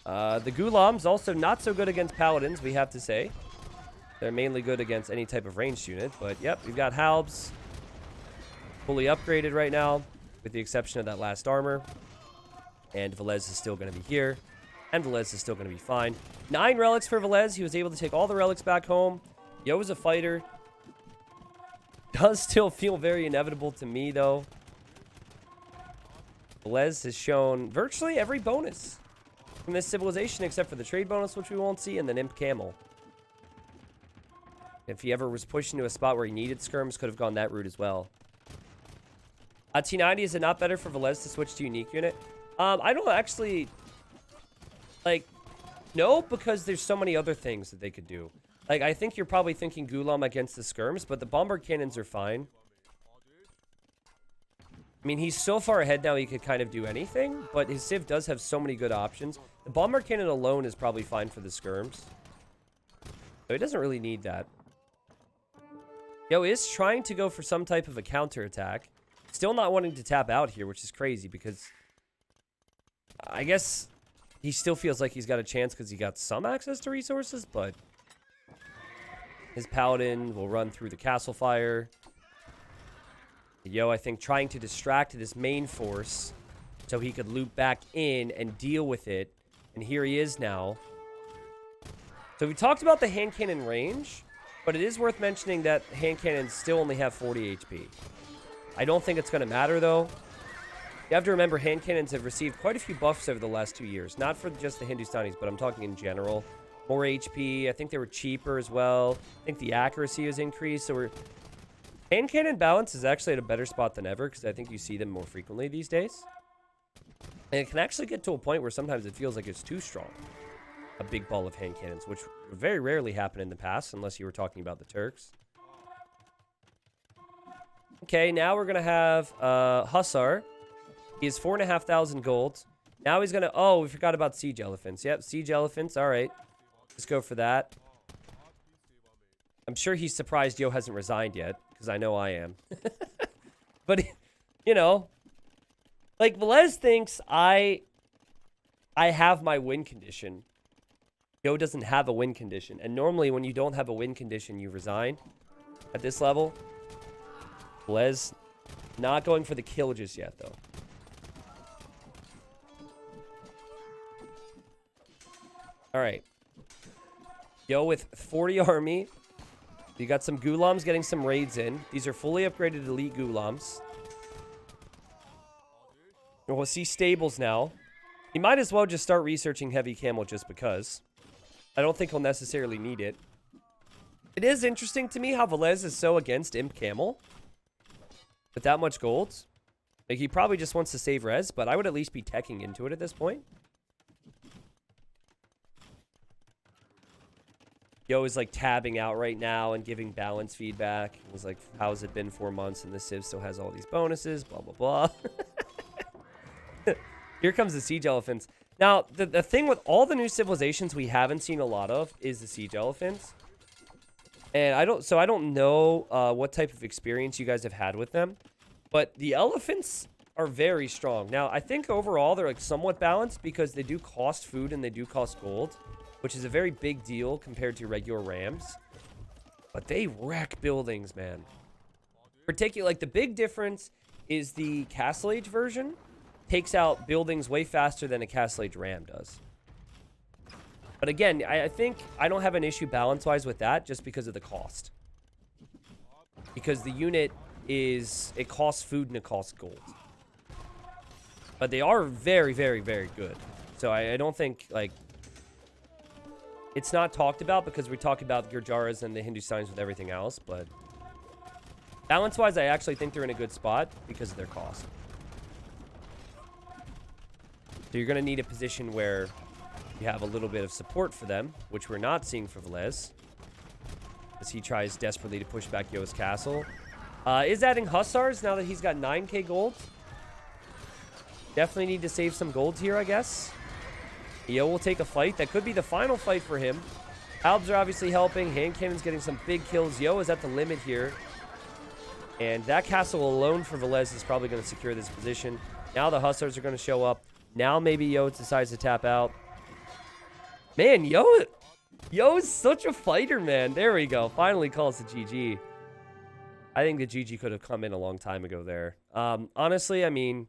The Gulams also not so good against Paladins, we have to say. They're mainly good against any type of ranged unit, but yep, we've got Halbs fully upgraded right now, with the exception of that last armor. And Villese is still going to be here, and Villese is still going to be fine. 9 relics for Villese. He was able to take all the relics back home. Yo is a fighter. Does still feel very inevitable to me, though. Villese has shown virtually every bonus from this civilization, except for the trade bonus, which we won't see, and then Imp Camel. If he ever was pushed into a spot where he needed skirms, could have gone that route as well. T90, is it not better for Villese to switch to unique unit? I don't actually... Like, no, because there's so many other things that they could do. Like, I think you're probably thinking Gulam against the skirms, but the bombard cannons are fine. I mean, he's so far ahead now he could kind of do anything, but his Civ does have so many good options. The bombard cannon alone is probably fine for the skirms. So he doesn't really need that. Yo is trying to go for some type of a counterattack. Still not wanting to tap out here, which is crazy because I guess he still feels like he's got a chance because he got some access to resources, but his Paladin will run through the castle fire. Yo, I think, trying to distract this main force so he could loop back in and deal with it. And here he is now. So we talked about the hand cannon range, but it is worth mentioning that hand cannons still only have 40 HP. I don't think it's going to matter, though. You have to remember, hand cannons have received quite a few buffs over the last 2 years. Not for just the Hindustanis, but I'm talking in general. More HP. I think they were cheaper as well. I think the accuracy has increased. So hand cannon balance is actually at a better spot than ever because I think you see them more frequently these days. And it can actually get to a point where sometimes it feels like it's too strong. A big ball of hand cannons, which very rarely happened in the past, unless you were talking about the Turks. Okay, now we're going to have Hussar. He has 4,500 gold. Now he's going to... Oh, we forgot about siege elephants. Yep, siege elephants. All right. Let's go for that. I'm sure he's surprised Yo hasn't resigned yet, because I know I am. But, you know, like, Villese thinks I have my win condition. Yo doesn't have a win condition. And normally when you don't have a win condition, you resign at this level. Villese not going for the kill just yet, though. All right. Yo with 40 army. You got some Gulams getting some raids in. These are fully upgraded elite Gulams. We'll see stables now. He might as well just start researching heavy camel just because. I don't think he'll necessarily need it. It is interesting to me how Villese is so against Imp Camel. With that much gold. Like, he probably just wants to save res, but I would at least be teching into it at this point. Yo is like tabbing out right now and giving balance feedback. He's like, how's it been 4 months and the Civ still has all these bonuses, blah, blah, blah. Here comes the siege elephants. Now, the thing with all the new civilizations we haven't seen a lot of is the siege elephants. And I don't know what type of experience you guys have had with them. But the elephants are very strong. Now, I think overall they're like somewhat balanced because they do cost food and they do cost gold, which is a very big deal compared to regular rams. But they wreck buildings, man. Particularly, like the big difference is the Castle Age version takes out buildings way faster than a Castle Age ram does. But again, I think I don't have an issue balance-wise with that just because of the cost. Because the unit it costs food and it costs gold. But they are very, very, very good. So I don't think, like, it's not talked about because we talk about Gurjaras and the Hindustanis with everything else. But balance-wise, I actually think they're in a good spot because of their cost. So you're going to need a position where you have a little bit of support for them, which we're not seeing for Villese, as he tries desperately to push back Yo's castle. Is adding Hussars now that he's got 9k gold. Definitely need to save some gold here, I guess. Yo will take a fight. That could be the final fight for him. Albs are obviously helping. Hand cannon's getting some big kills. Yo is at the limit here. And that castle alone for Villese is probably going to secure this position. Now the Hussars are going to show up. Now maybe Yo decides to tap out. Man, Yo is such a fighter, man. There we go. Finally calls the GG. I think the GG could have come in a long time ago there. Honestly, I mean,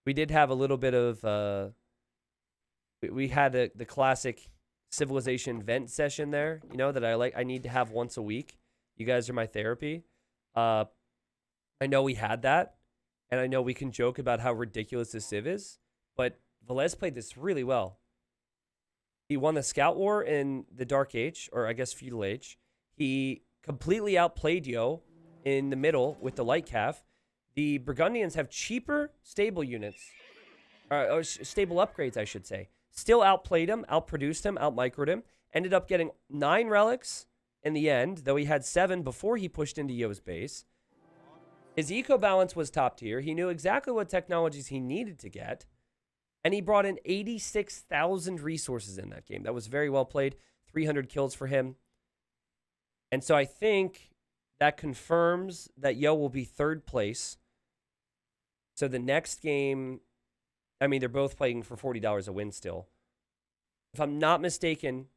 we did have a little bit of... we had the classic civilization vent session there, you know, that I need to have once a week. You guys are my therapy. I know we had that, and I know we can joke about how ridiculous this Civ is, but Villese played this really well. He won the Scout War in the Dark Age, or I guess Feudal Age. He completely outplayed Yo in the middle with the Light Calf. The Burgundians have cheaper stable units, or stable upgrades, I should say. Still outplayed him, outproduced him, outmicroed him. Ended up getting 9 relics in the end, though he had 7 before he pushed into Yo's base. His eco balance was top tier. He knew exactly what technologies he needed to get. And he brought in 86,000 resources in that game. That was very well played. 300 kills for him. And so I think that confirms that Yo will be 3rd place. So the next game... I mean, they're both playing for $40 a win still. If I'm not mistaken,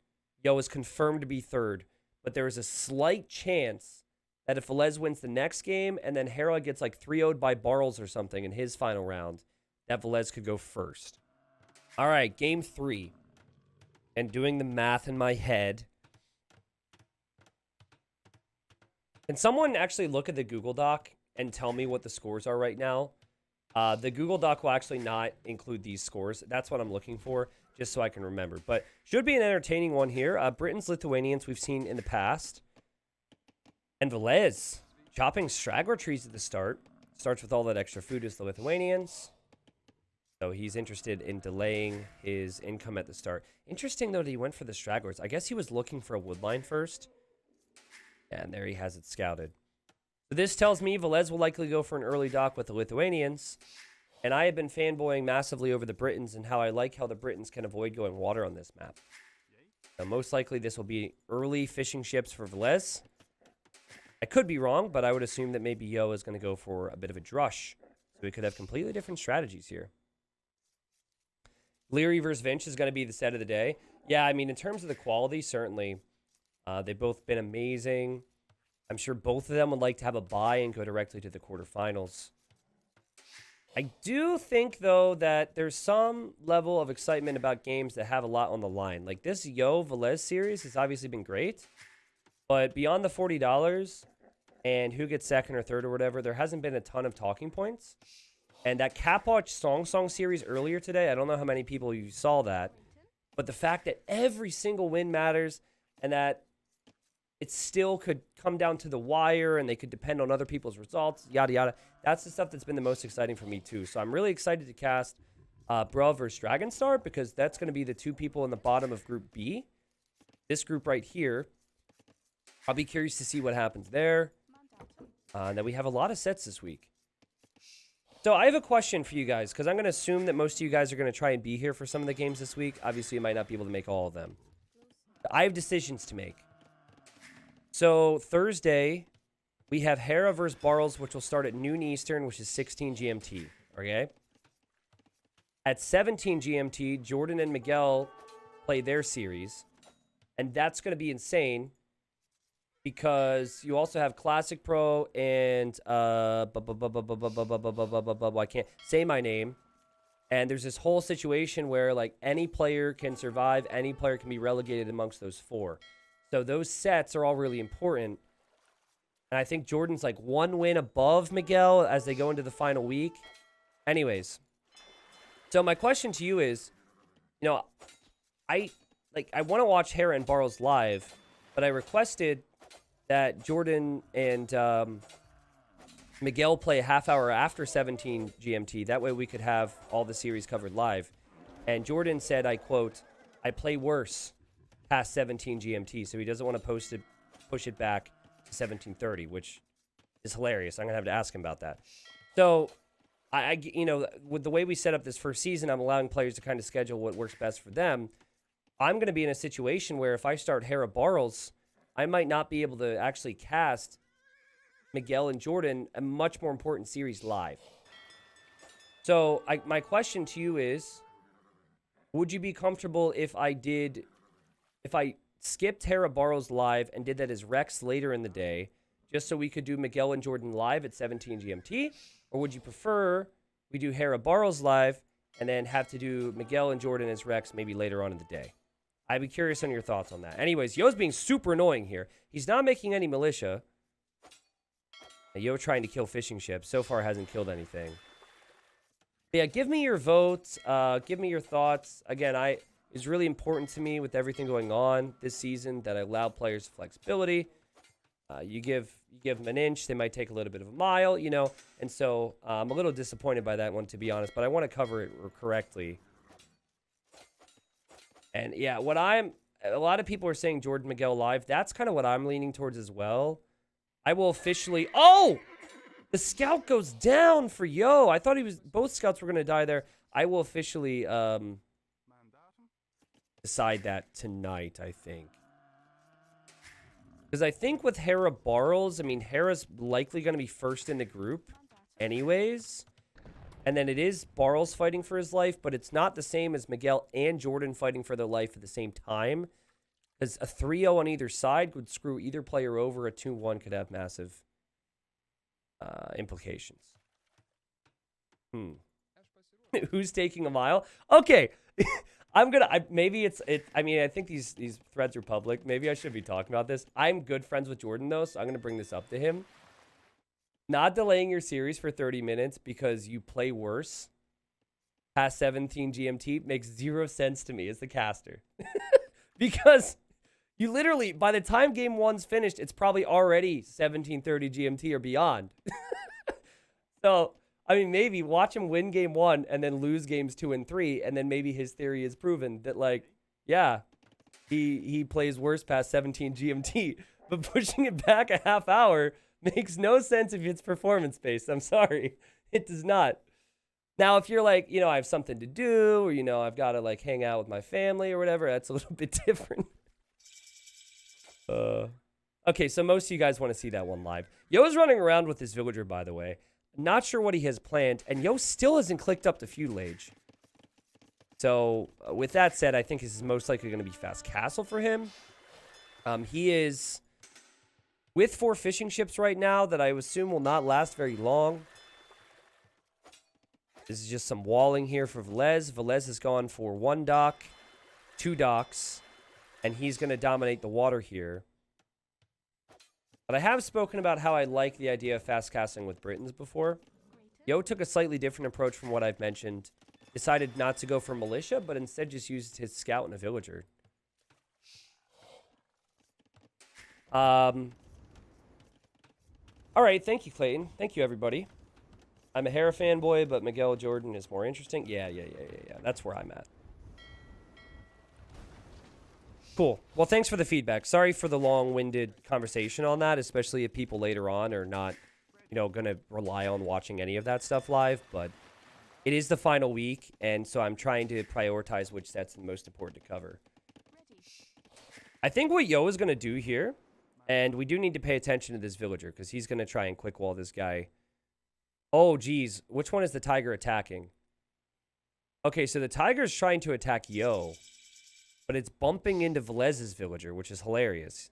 Yo is confirmed to be 3rd. But there is a slight chance that if Villese wins the next game and then Hera gets like 3-0'd by Barles or something in his final round, that Villese could go first. All right, game 3. And doing the math in my head. Can someone actually look at the Google Doc and tell me what the scores are right now? The Google Doc will actually not include these scores. That's what I'm looking for, just so I can remember. But should be an entertaining one here. Britons, Lithuanians, we've seen in the past. And Villese, chopping straggler trees at the start. Starts with all that extra food as the Lithuanians. So he's interested in delaying his income at the start. Interesting, though, that he went for the stragglers. I guess he was looking for a woodline first. And there he has it scouted. So this tells me Villese will likely go for an early dock with the Lithuanians. And I have been fanboying massively over the Britons and how I like how the Britons can avoid going water on this map. Now, most likely this will be early fishing ships for Villese. I could be wrong, but I would assume that maybe Yo is going to go for a bit of a drush. So we could have completely different strategies here. Leary versus Vinch is going to be the set of the day. Yeah, I mean, in terms of the quality, certainly. They've both been amazing. I'm sure both of them would like to have a bye and go directly to the quarterfinals. I do think, though, that there's some level of excitement about games that have a lot on the line. Like this Yo Villese series has obviously been great. But beyond the $40 and who gets second or third or whatever, there hasn't been a ton of talking points. And that Capwatch Song series earlier today, I don't know how many people you saw that, but the fact that every single win matters and that it still could come down to the wire and they could depend on other people's results, yada, yada. That's the stuff that's been the most exciting for me, too. So I'm really excited to cast Bruh versus Dragonstar because that's going to be the two people in the bottom of Group B. This group right here. I'll be curious to see what happens there. And then we have a lot of sets this week. So I have a question for you guys because I'm going to assume that most of you guys are going to try and be here for some of the games this week. Obviously, you might not be able to make all of them. I have decisions to make. So Thursday, we have Hera versus Barles, which will start at noon Eastern, which is 16 GMT. Okay? At 17 GMT, Jordan and Miguel play their series. And that's going to be insane because you also have Classic Pro and I can't say my name. And there's this whole situation where like any player can survive, any player can be relegated amongst those four. So those sets are all really important. And I think Jordan's like one win above Miguel as they go into the final week. Anyways, so my question to you is, you know, I want to watch Hera and Barles live, but I requested that Jordan and Miguel play a half hour after 17 GMT. That way we could have all the series covered live. And Jordan said, I quote, I play worse past 17 GMT, so he doesn't want to push it back to 17:30, which is hilarious. I'm going to have to ask him about that. So, you know, with the way we set up this first season, I'm allowing players to kind of schedule what works best for them. I'm going to be in a situation where if I start Hera Barles, I might not be able to actually cast Miguel and Jordan, a much more important series, live. So my question to you is, would you be comfortable if I skipped Hera Barles live and did that as Rex later in the day, just so we could do Miguel and Jordan live at 17 GMT? Or would you prefer we do Hera Barles live and then have to do Miguel and Jordan as Rex maybe later on in the day? I'd be curious on your thoughts on that. Anyways, Yo's being super annoying here. He's not making any militia. Yo trying to kill fishing ships. So far hasn't killed anything. But yeah, give me your votes. Give me your thoughts. Again, it's really important to me with everything going on this season that I allow players flexibility. You give them an inch, they might take a little bit of a mile, you know. And so I'm a little disappointed by that one, to be honest. But I want to cover it correctly. And yeah, a lot of people are saying Jordan Miguel live. That's kind of what I'm leaning towards as well. I will officially, the scout goes down for Yo. I thought both scouts were going to die there. I will officially decide that tonight, I think. Because I think with Hera Barles, I mean, Hera's likely going to be first in the group anyways. And then it is Barles fighting for his life, but it's not the same as Miguel and Jordan fighting for their life at the same time. Because a 3-0 on either side would screw either player over. A 2-1 could have massive implications. Who's taking a mile? Okay. I think these threads are public. Maybe I should be talking about this. I'm good friends with Jordan, though, so I'm going to bring this up to him. Not delaying your series for 30 minutes because you play worse past 17 GMT makes zero sense to me as the caster. Because you literally, by the time game one's finished, it's probably already 17:30 GMT or beyond. So, I mean, maybe watch him win game one and then lose games 2 and 3, and then maybe his theory is proven that, like, yeah, he plays worse past 17 GMT. But pushing it back a half hour makes no sense if it's performance-based. I'm sorry. It does not. Now, if you're like, you know, I have something to do, or, you know, I've got to, like, hang out with my family or whatever, that's a little bit different. Okay, so most of you guys want to see that one live. Yo's running around with his villager, by the way. Not sure what he has planned, and Yo still hasn't clicked up the feudal age. So, with that said, I think this is most likely going to be fast castle for him. He is with 4 fishing ships right now that I assume will not last very long. This is just some walling here for Villese. Villese has gone for 1 dock, 2 docks, and he's going to dominate the water here. But I have spoken about how I like the idea of fast casting with Britons before. Yo took a slightly different approach from what I've mentioned. Decided not to go for militia, but instead just used his scout and a villager. All right, thank you, Clayton. Thank you, everybody. I'm a Hera fanboy, but Miguel Jordan is more interesting. Yeah. That's where I'm at. Cool. Well, thanks for the feedback. Sorry for the long-winded conversation on that, especially if people later on are not, you know, going to rely on watching any of that stuff live, but it is the final week, and so I'm trying to prioritize which sets are the most important to cover. I think what Yo is going to do here, and we do need to pay attention to this villager, because he's going to try and quick wall this guy. Oh, geez. Which one is the tiger attacking? Okay, so the tiger's trying to attack Yo, but it's bumping into Vilese's villager, which is hilarious.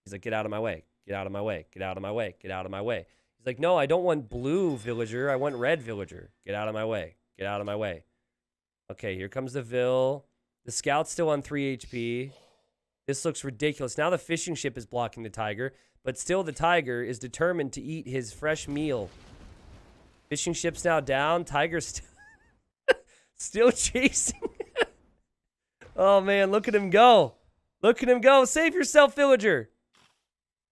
He's like, get out of my way. Get out of my way. Get out of my way. Get out of my way. He's like, no, I don't want blue villager. I want red villager. Get out of my way. Get out of my way. Okay, here comes the Vil. The scout's still on 3 HP. This looks ridiculous. Now the fishing ship is blocking the tiger, but still the tiger is determined to eat his fresh meal. Fishing ship's now down. Tiger's still chasing. Oh, man, look at him go. Look at him go. Save yourself, villager.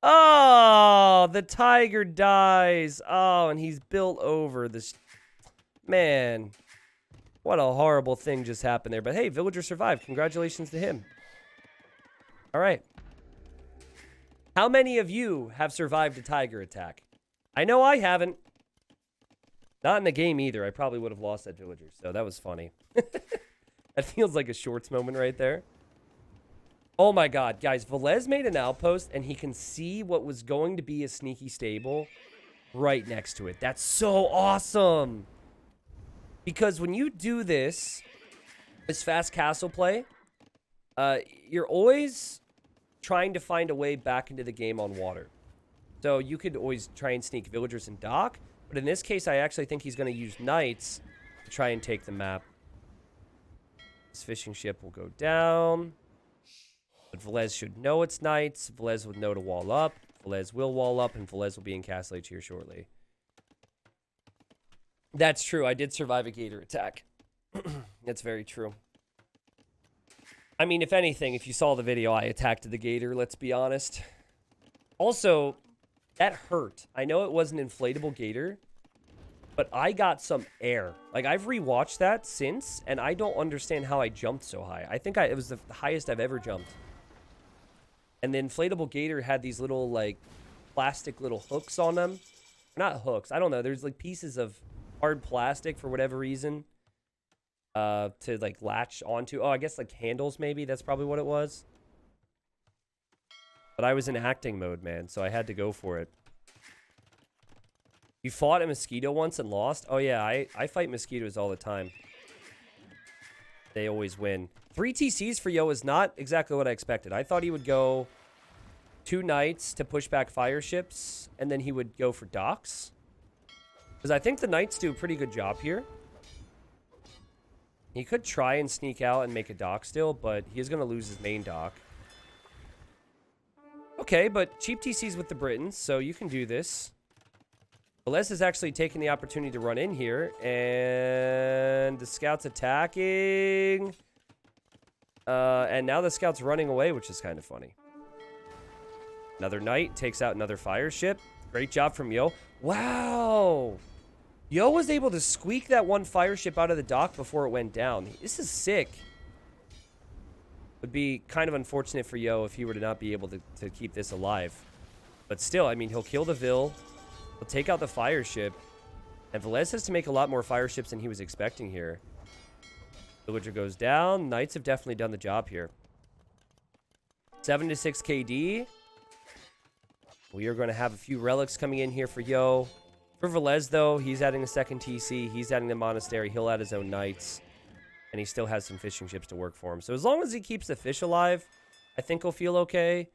Oh, the tiger dies. Oh, and he's built over this. Man, what a horrible thing just happened there. But hey, villager survived. Congratulations to him. All right. How many of you have survived a tiger attack? I know I haven't. Not in the game either. I probably would have lost that villager, so that was funny. That feels like a shorts moment right there. Oh my god, guys. Villese made an outpost, and he can see what was going to be a sneaky stable right next to it. That's so awesome. Because when you do this fast castle play, you're always trying to find a way back into the game on water. So you could always try and sneak villagers and dock. But in this case, I actually think he's going to use knights to try and take the map. This fishing ship will go down. But Villese should know it's knights. Villese would know to wall up. Villese will wall up, and Villese will be in Castle H here shortly. That's true. I did survive a gator attack. That's very true. I mean, if anything, if you saw the video, I attacked the gator, let's be honest. Also, that hurt. I know it was an inflatable gator, but I got some air. Like, I've rewatched that since, and I don't understand how I jumped so high. I think it was the highest I've ever jumped. And the inflatable gator had these little, like, plastic little hooks on them. Not hooks. I don't know. There's, like, pieces of hard plastic for whatever reason to, like, latch onto. Oh, I guess, like, handles maybe. That's probably what it was. But I was in acting mode, man, so I had to go for it. You fought a mosquito once and lost? Oh, yeah, I fight mosquitoes all the time. They always win. 3 TCs for Yo is not exactly what I expected. I thought he would go 2 knights to push back fire ships, and then he would go for docks. Because I think the knights do a pretty good job here. He could try and sneak out and make a dock still, but he is going to lose his main dock. Okay, but cheap TCs with the Britons, so you can do this. Villese is actually taking the opportunity to run in here, and the scout's attacking. And now the scout's running away, which is kind of funny. Another knight takes out another fire ship. Great job from Yo. Wow! Yo was able to squeak that one fire ship out of the dock before it went down. This is sick. Would be kind of unfortunate for Yo if he were to not be able to keep this alive. But still, I mean, he'll kill the Vil. He'll take out the fire ship. And Villese has to make a lot more fire ships than he was expecting here. Villager goes down. Knights have definitely done the job here. 7 to 6 KD. We are going to have a few relics coming in here for Yo. For Villese, though, he's adding a second TC. He's adding the monastery. He'll add his own knights. And he still has some fishing ships to work for him. So as long as he keeps the fish alive, I think he'll feel okay.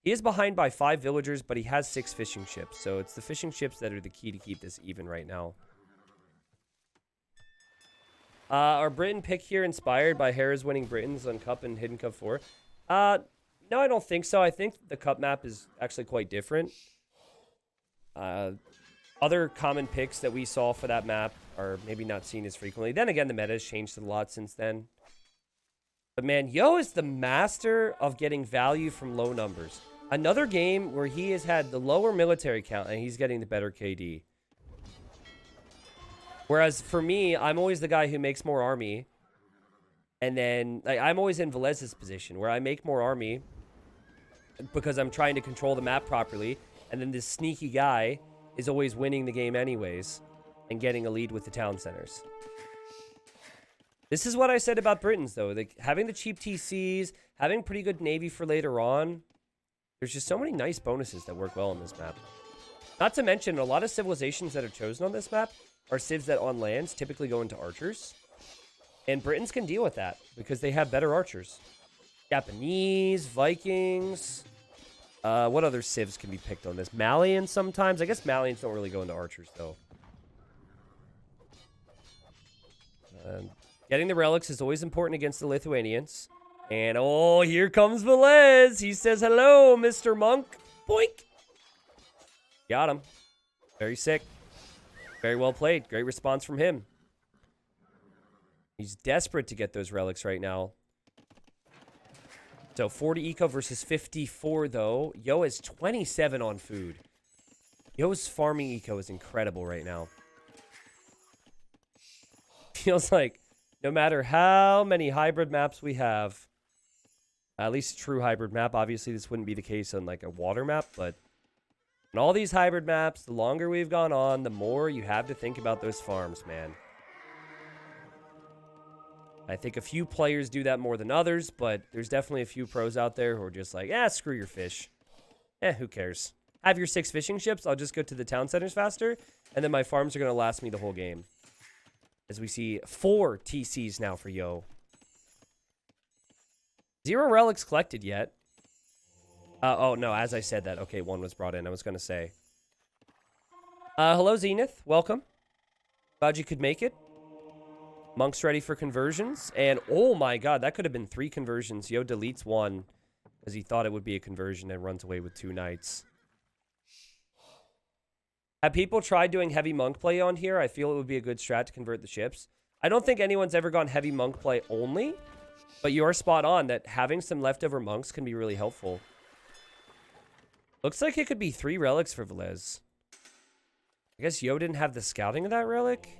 He is behind by 5 villagers, but he has 6 fishing ships. So it's the fishing ships that are the key to keep this even right now. Are Britain pick here inspired by Hera's winning Britons on Cup and Hidden Cup 4? No, I don't think so. I think the Cup map is actually quite different. Other common picks that we saw for that map are maybe not seen as frequently. Then again, the meta has changed a lot since then. But man, Yo is the master of getting value from low numbers. Another game where he has had the lower military count and he's getting the better KD. Whereas for me, I'm always the guy who makes more army. And then I'm always in Vilese's position where I make more army because I'm trying to control the map properly. And then this sneaky guy is always winning the game anyways and getting a lead with the town centers. This is what I said about Britons, though. Like, having the cheap TCs, having pretty good navy for later on, there's just so many nice bonuses that work well on this map. Not to mention, a lot of civilizations that are chosen on this map are civs that on lands typically go into archers. And Britons can deal with that because they have better archers. Japanese, Vikings... what other civs can be picked on this? Malians sometimes. I guess Malians don't really go into archers, though. Getting the relics is always important against the Lithuanians. And, oh, here comes Villese. He says, hello, Mr. Monk. Boink. Got him. Very sick. Very well played. Great response from him. He's desperate to get those relics right now. So 40 eco versus 54, though. Yo is 27 on food. Yo's farming eco is incredible right now. Feels like no matter how many hybrid maps we have, at least a true hybrid map, obviously this wouldn't be the case on like a water map, but in all these hybrid maps, the longer we've gone on, the more you have to think about those farms, man. I think a few players do that more than others, but there's definitely a few pros out there who are just like, screw your fish. Who cares? Have your 6 fishing ships. I'll just go to the town centers faster, and then my farms are going to last me the whole game. As we see 4 TCs now for Yo. 0 relics collected yet. Oh, no, as I said that. Okay, 1 was brought in. I was going to say. Hello, Zenith. Welcome. Glad you could make it. Monk's ready for conversions. And, oh my god, that could have been 3 conversions. Yo deletes 1 because he thought it would be a conversion and runs away with 2 knights. Have people tried doing heavy monk play on here? I feel it would be a good strat to convert the ships. I don't think anyone's ever gone heavy monk play only, but you are spot on that having some leftover monks can be really helpful. Looks like it could be 3 relics for Villese. I guess Yo didn't have the scouting of that relic?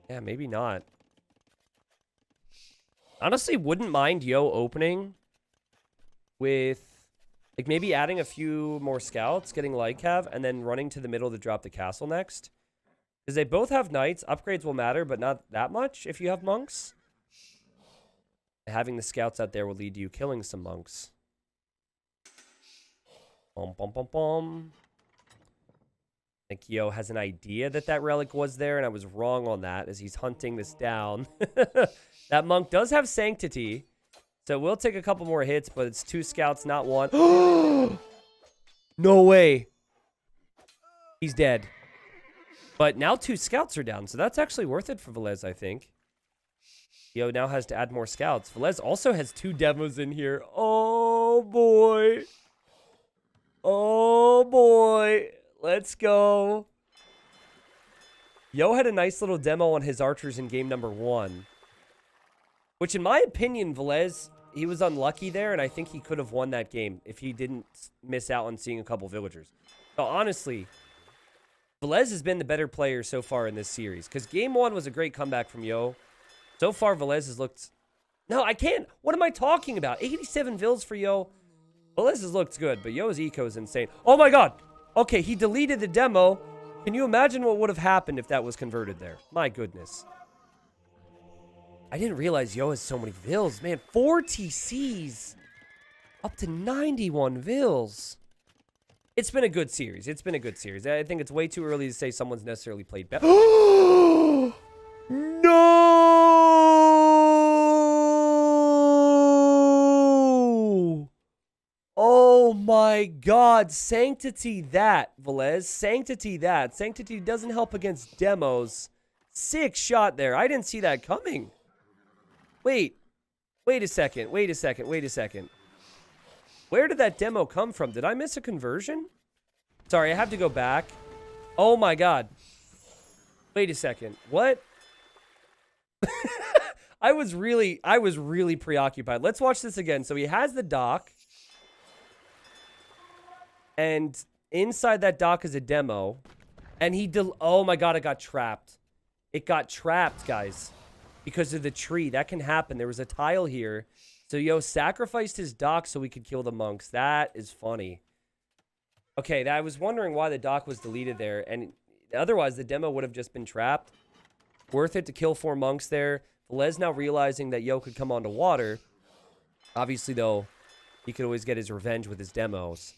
Yeah, maybe not. Honestly, wouldn't mind Yo opening with, like, maybe adding a few more scouts, getting Lycav, and then running to the middle to drop the castle next. Because they both have knights. Upgrades will matter, but not that much if you have monks. Having the scouts out there will lead to you killing some monks. Bum, bum, bum, bum. I think Yo has an idea that that relic was there, and I was wrong on that as he's hunting this down. That monk does have sanctity, so we'll take a couple more hits, but it's 2 scouts, not 1. No way. He's dead. But now 2 scouts are down, so that's actually worth it for Villese, I think. Yo now has to add more scouts. Villese also has 2 demos in here. Oh, boy. Oh, boy. Let's go. Yo had a nice little demo on his archers in game number 1. Which, in my opinion, Villese, he was unlucky there, and I think he could have won that game if he didn't miss out on seeing a couple villagers. So, honestly, Villese has been the better player so far in this series. Because game 1 was a great comeback from Yo. So far, Villese has looked... No, I can't. What am I talking about? 87 vills for Yo. Villese has looked good, but Yo's eco is insane. Oh, my God. Okay, he deleted the demo. Can you imagine what would have happened if that was converted there? My goodness. I didn't realize Yo has so many vills. Man, 4 TCs. Up to 91 vills. It's been a good series. It's been a good series. I think it's way too early to say someone's necessarily played better. No! Oh my god. Sanctity that, Villese. Sanctity that. Sanctity doesn't help against demos. Sick shot there. I didn't see that coming. Wait a second. Where did that demo come from? Did I miss a conversion? Sorry, I have to go back. Oh my god. Wait a second. What? I was really preoccupied. Let's watch this again. So he has the dock. And inside that dock is a demo. And oh my god, it got trapped. It got trapped, guys. Because of the tree. That can happen. There was a tile here. So Yo sacrificed his dock so we could kill the monks. That is funny. Okay, I was wondering why the dock was deleted there. And otherwise, the demo would have just been trapped. Worth it to kill 4 monks there. Villese now realizing that Yo could come onto water. Obviously, though, he could always get his revenge with his demos.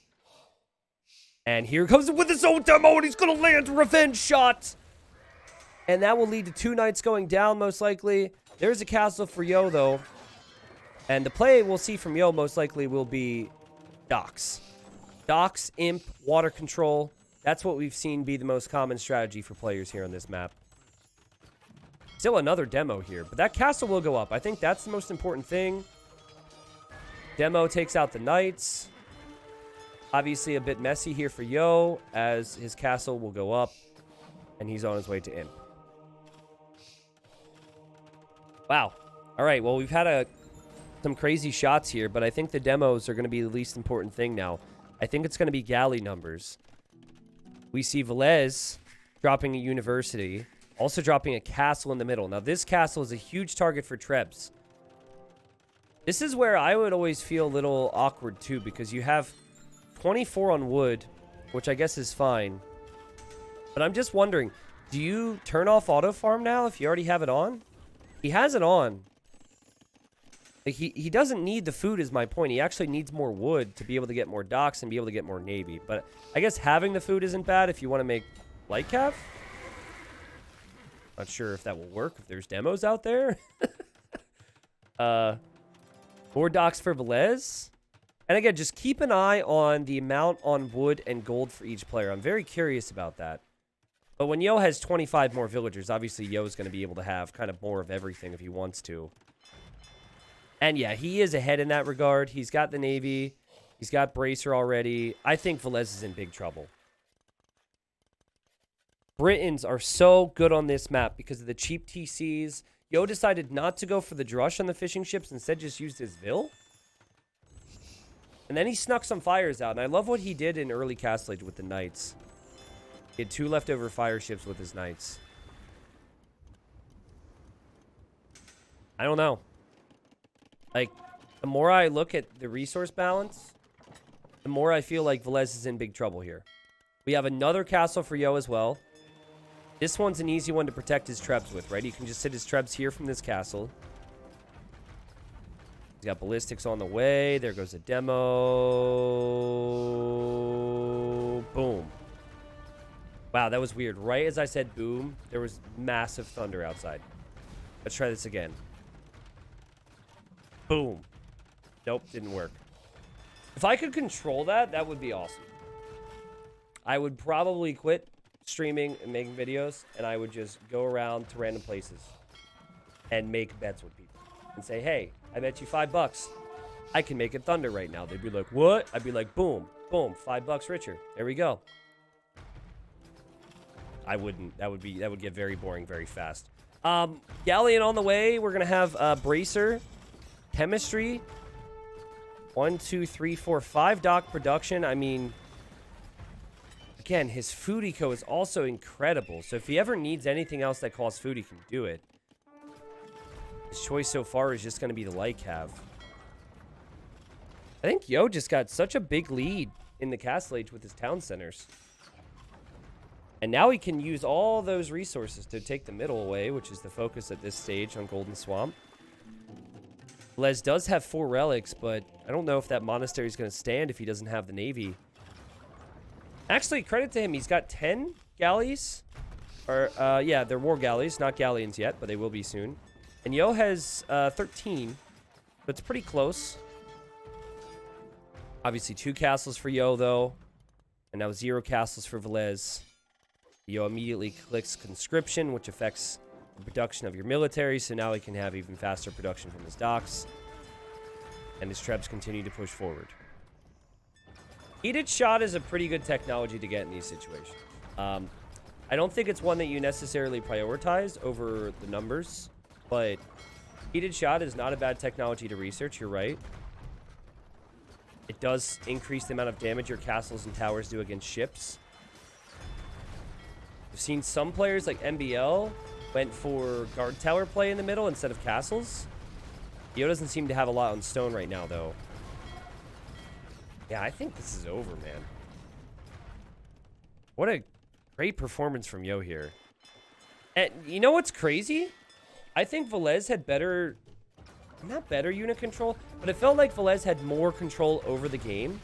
And here he comes with his own demo, and he's going to land a revenge shot. And that will lead to 2 knights going down, most likely. There's a castle for Yo, though. And the play we'll see from Yo, most likely, will be docks. Docks, imp, water control. That's what we've seen be the most common strategy for players here on this map. Still another demo here, but that castle will go up. I think that's the most important thing. Demo takes out the knights. Obviously a bit messy here for Yo, as his castle will go up, and he's on his way to imp. Wow. All right, well, we've had some crazy shots here, but I think the demos are going to be the least important thing now. I think it's going to be galley numbers. We see Villese dropping a university, also dropping a castle in the middle. Now, this castle is a huge target for Trebs. This is where I would always feel a little awkward, too, because you have 24 on wood, which I guess is fine. But I'm just wondering, do you turn off auto farm now if you already have it on? He has it on. Like he doesn't need the food is my point. He actually needs more wood to be able to get more docks and be able to get more navy. But I guess having the food isn't bad if you want to make light cav. Not sure if that will work if there's demos out there. More docks for Villese. And again, just keep an eye on the amount on wood and gold for each player. I'm very curious about that. But when Yo has 25 more villagers, obviously Yo's going to be able to have kind of more of everything if he wants to. And yeah, he is ahead in that regard. He's got the navy. He's got bracer already. I think Villese is in big trouble. Britons are so good on this map because of the cheap TCs. Yo decided not to go for the drush on the fishing ships. Instead, just used his Vill. And then he snuck some fires out. And I love what he did in early Castle Age with the knights. He had 2 leftover fire ships with his knights. I don't know. Like, the more I look at the resource balance, the more I feel like Villese is in big trouble here. We have another castle for Yo as well. This one's an easy one to protect his trebs with, right? He can just sit his trebs here from this castle. He's got ballistics on the way. There goes a demo. Boom. Wow, that was weird. Right as I said boom, there was massive thunder outside. Let's try this again. Boom. Nope, didn't work. If I could control that, that would be awesome. I would probably quit streaming and making videos, and I would just go around to random places and make bets with people and say, hey, I bet you $5. I can make it thunder right now. They'd be like, what? I'd be like, boom, boom, $5 richer. There we go. I wouldn't. That would get very boring very fast. Galleon on the way. We're going to have bracer. Chemistry, 1, 2, 3, 4, 5 dock production. I mean, again, his food eco is also incredible. So if he ever needs anything else that costs food, he can do it. His choice so far is just going to be the light cav. I think Yo just got such a big lead in the Castle Age with his town centers. And now he can use all those resources to take the middle away, which is the focus at this stage on Golden Swamp. Les does have 4 relics, but I don't know if that monastery is going to stand if he doesn't have the navy. Actually, credit to him. He's got 10 galleys. Or, yeah, they're war galleys. Not galleons yet, but they will be soon. And Yo has 13. But it's pretty close. Obviously, 2 castles for Yo, though. And now 0 castles for Villese. Yo immediately clicks conscription, which affects the production of your military, so now he can have even faster production from his docks. And his trebs continue to push forward. Heated shot is a pretty good technology to get in these situations. I don't think it's one that you necessarily prioritize over the numbers, but heated shot is not a bad technology to research. You're right. It does increase the amount of damage your castles and towers do against ships. I've seen some players like MBL went for guard tower play in the middle instead of castles. Yo doesn't seem to have a lot on stone right now, though. Yeah, I think this is over, man. What a great performance from Yo here. And you know what's crazy? I think Villese had better... Not better unit control, but it felt like Villese had more control over the game.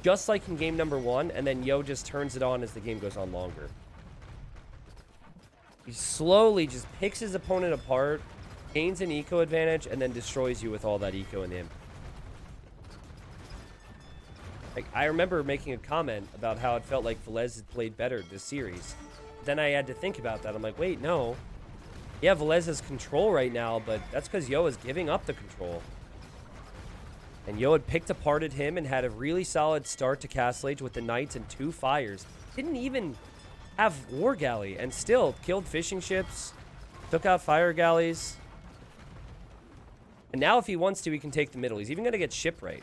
Just like in game number 1, and then Yo just turns it on as the game goes on longer. He slowly just picks his opponent apart, gains an eco advantage, and then destroys you with all that eco in him. Like, I remember making a comment about how it felt like Villese had played better this series. Then I had to think about that. I'm like, wait, no. Yeah, Villese has control right now, but that's because Yo is giving up the control. And Yo had picked apart at him and had a really solid start to Castle Age with the Knights and 2 fires. Didn't even have War Galley and still killed fishing ships, took out fire galleys. And now if he wants to, he can take the middle. He's even going to get shipwright.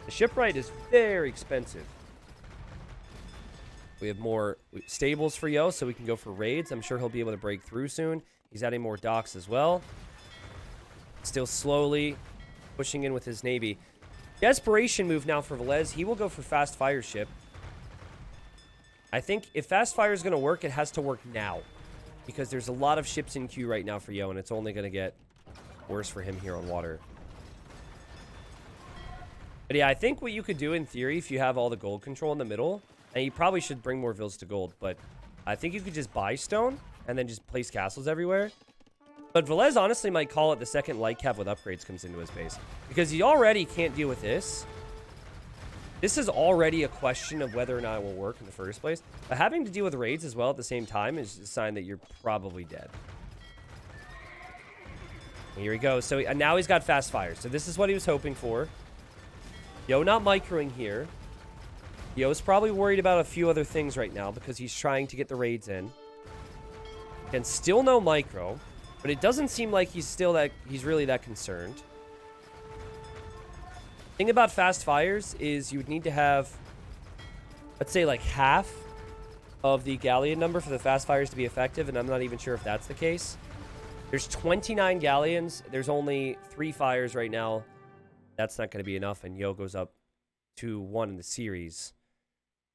The shipwright is very expensive. We have more stables for Yo, so we can go for raids. I'm sure he'll be able to break through soon. He's adding more docks as well. Still slowly pushing in with his navy. Desperation move now for Villese. He will go for fast fire ship. I think if fast fire is going to work, it has to work now. Because there's a lot of ships in queue right now for Yo, and it's only going to get worse for him here on water. But yeah, I think what you could do in theory, if you have all the gold control in the middle, and you probably should bring more vills to gold, but I think you could just buy stone and then just place castles everywhere. But Villese honestly might call it the second light cav with upgrades comes into his base. Because he already can't deal with this. This is already a question of whether or not it will work in the first place. But having to deal with raids as well at the same time is a sign that you're probably dead. And here we go. So now he's got fast fire. So this is what he was hoping for. Yo not microing here. Yo's probably worried about a few other things right now because he's trying to get the raids in. And still no micro. But it doesn't seem like he's really that concerned. Thing about fast fires is you would need to have, let's say, like half of the galleon number for the fast fires to be effective, and I'm not even sure if that's the case. There's 29 galleons. There's only 3 fires right now. That's not going to be enough, and Yo goes up to 1 in the series.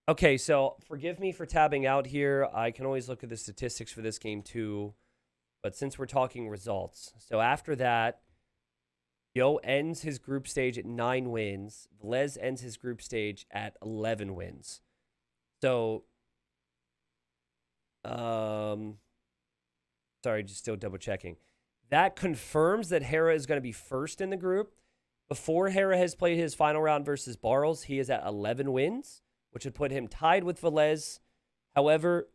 Okay, so forgive me for tabbing out here. I can always look at the statistics for this game too, but since we're talking results. So after that, Yo ends his group stage at 9 wins. Villese ends his group stage at 11 wins. So, sorry, just still double checking. That confirms that Hera is going to be first in the group. Before Hera has played his final round versus Barles, he is at 11 wins, which would put him tied with Villese. However,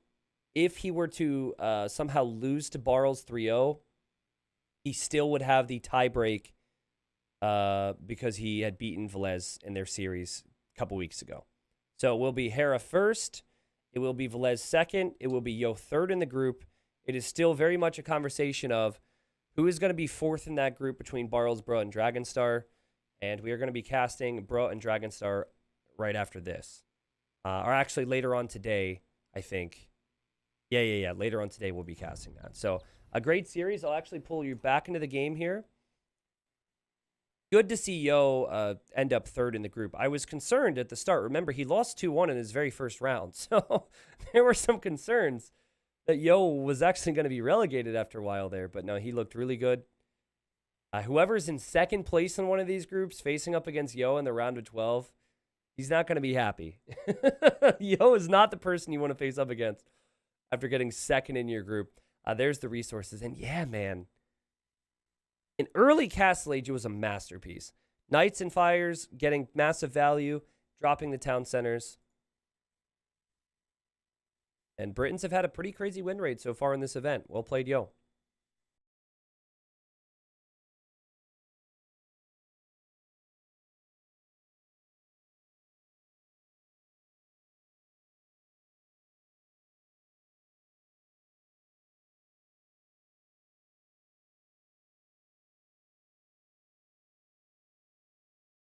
if he were to somehow lose to Barles 3-0, he still would have the tiebreak because he had beaten Villese in their series a couple weeks ago. So it will be Hera first. It will be Villese second. It will be Yo third in the group. It is still very much a conversation of who is going to be fourth in that group between Barles, Bro, and Dragonstar. And we are going to be casting Bro and Dragonstar right after this. Or actually later on today, I think. Yeah. Later on today, we'll be casting that. So a great series. I'll actually pull you back into the game here. Good to see Yo end up third in the group. I was concerned at the start. Remember, he lost 2-1 in his very first round. So there were some concerns that Yo was actually going to be relegated after a while there. But no, he looked really good. Whoever's in second place in one of these groups facing up against Yo in the round of 12, he's not going to be happy. Yo is not the person you want to face up against after getting second in your group. There's the resources. And yeah, man. In early Castle Age, it was a masterpiece. Knights and Fires getting massive value, dropping the town centers. And Britons have had a pretty crazy win rate so far in this event. Well played, Yo.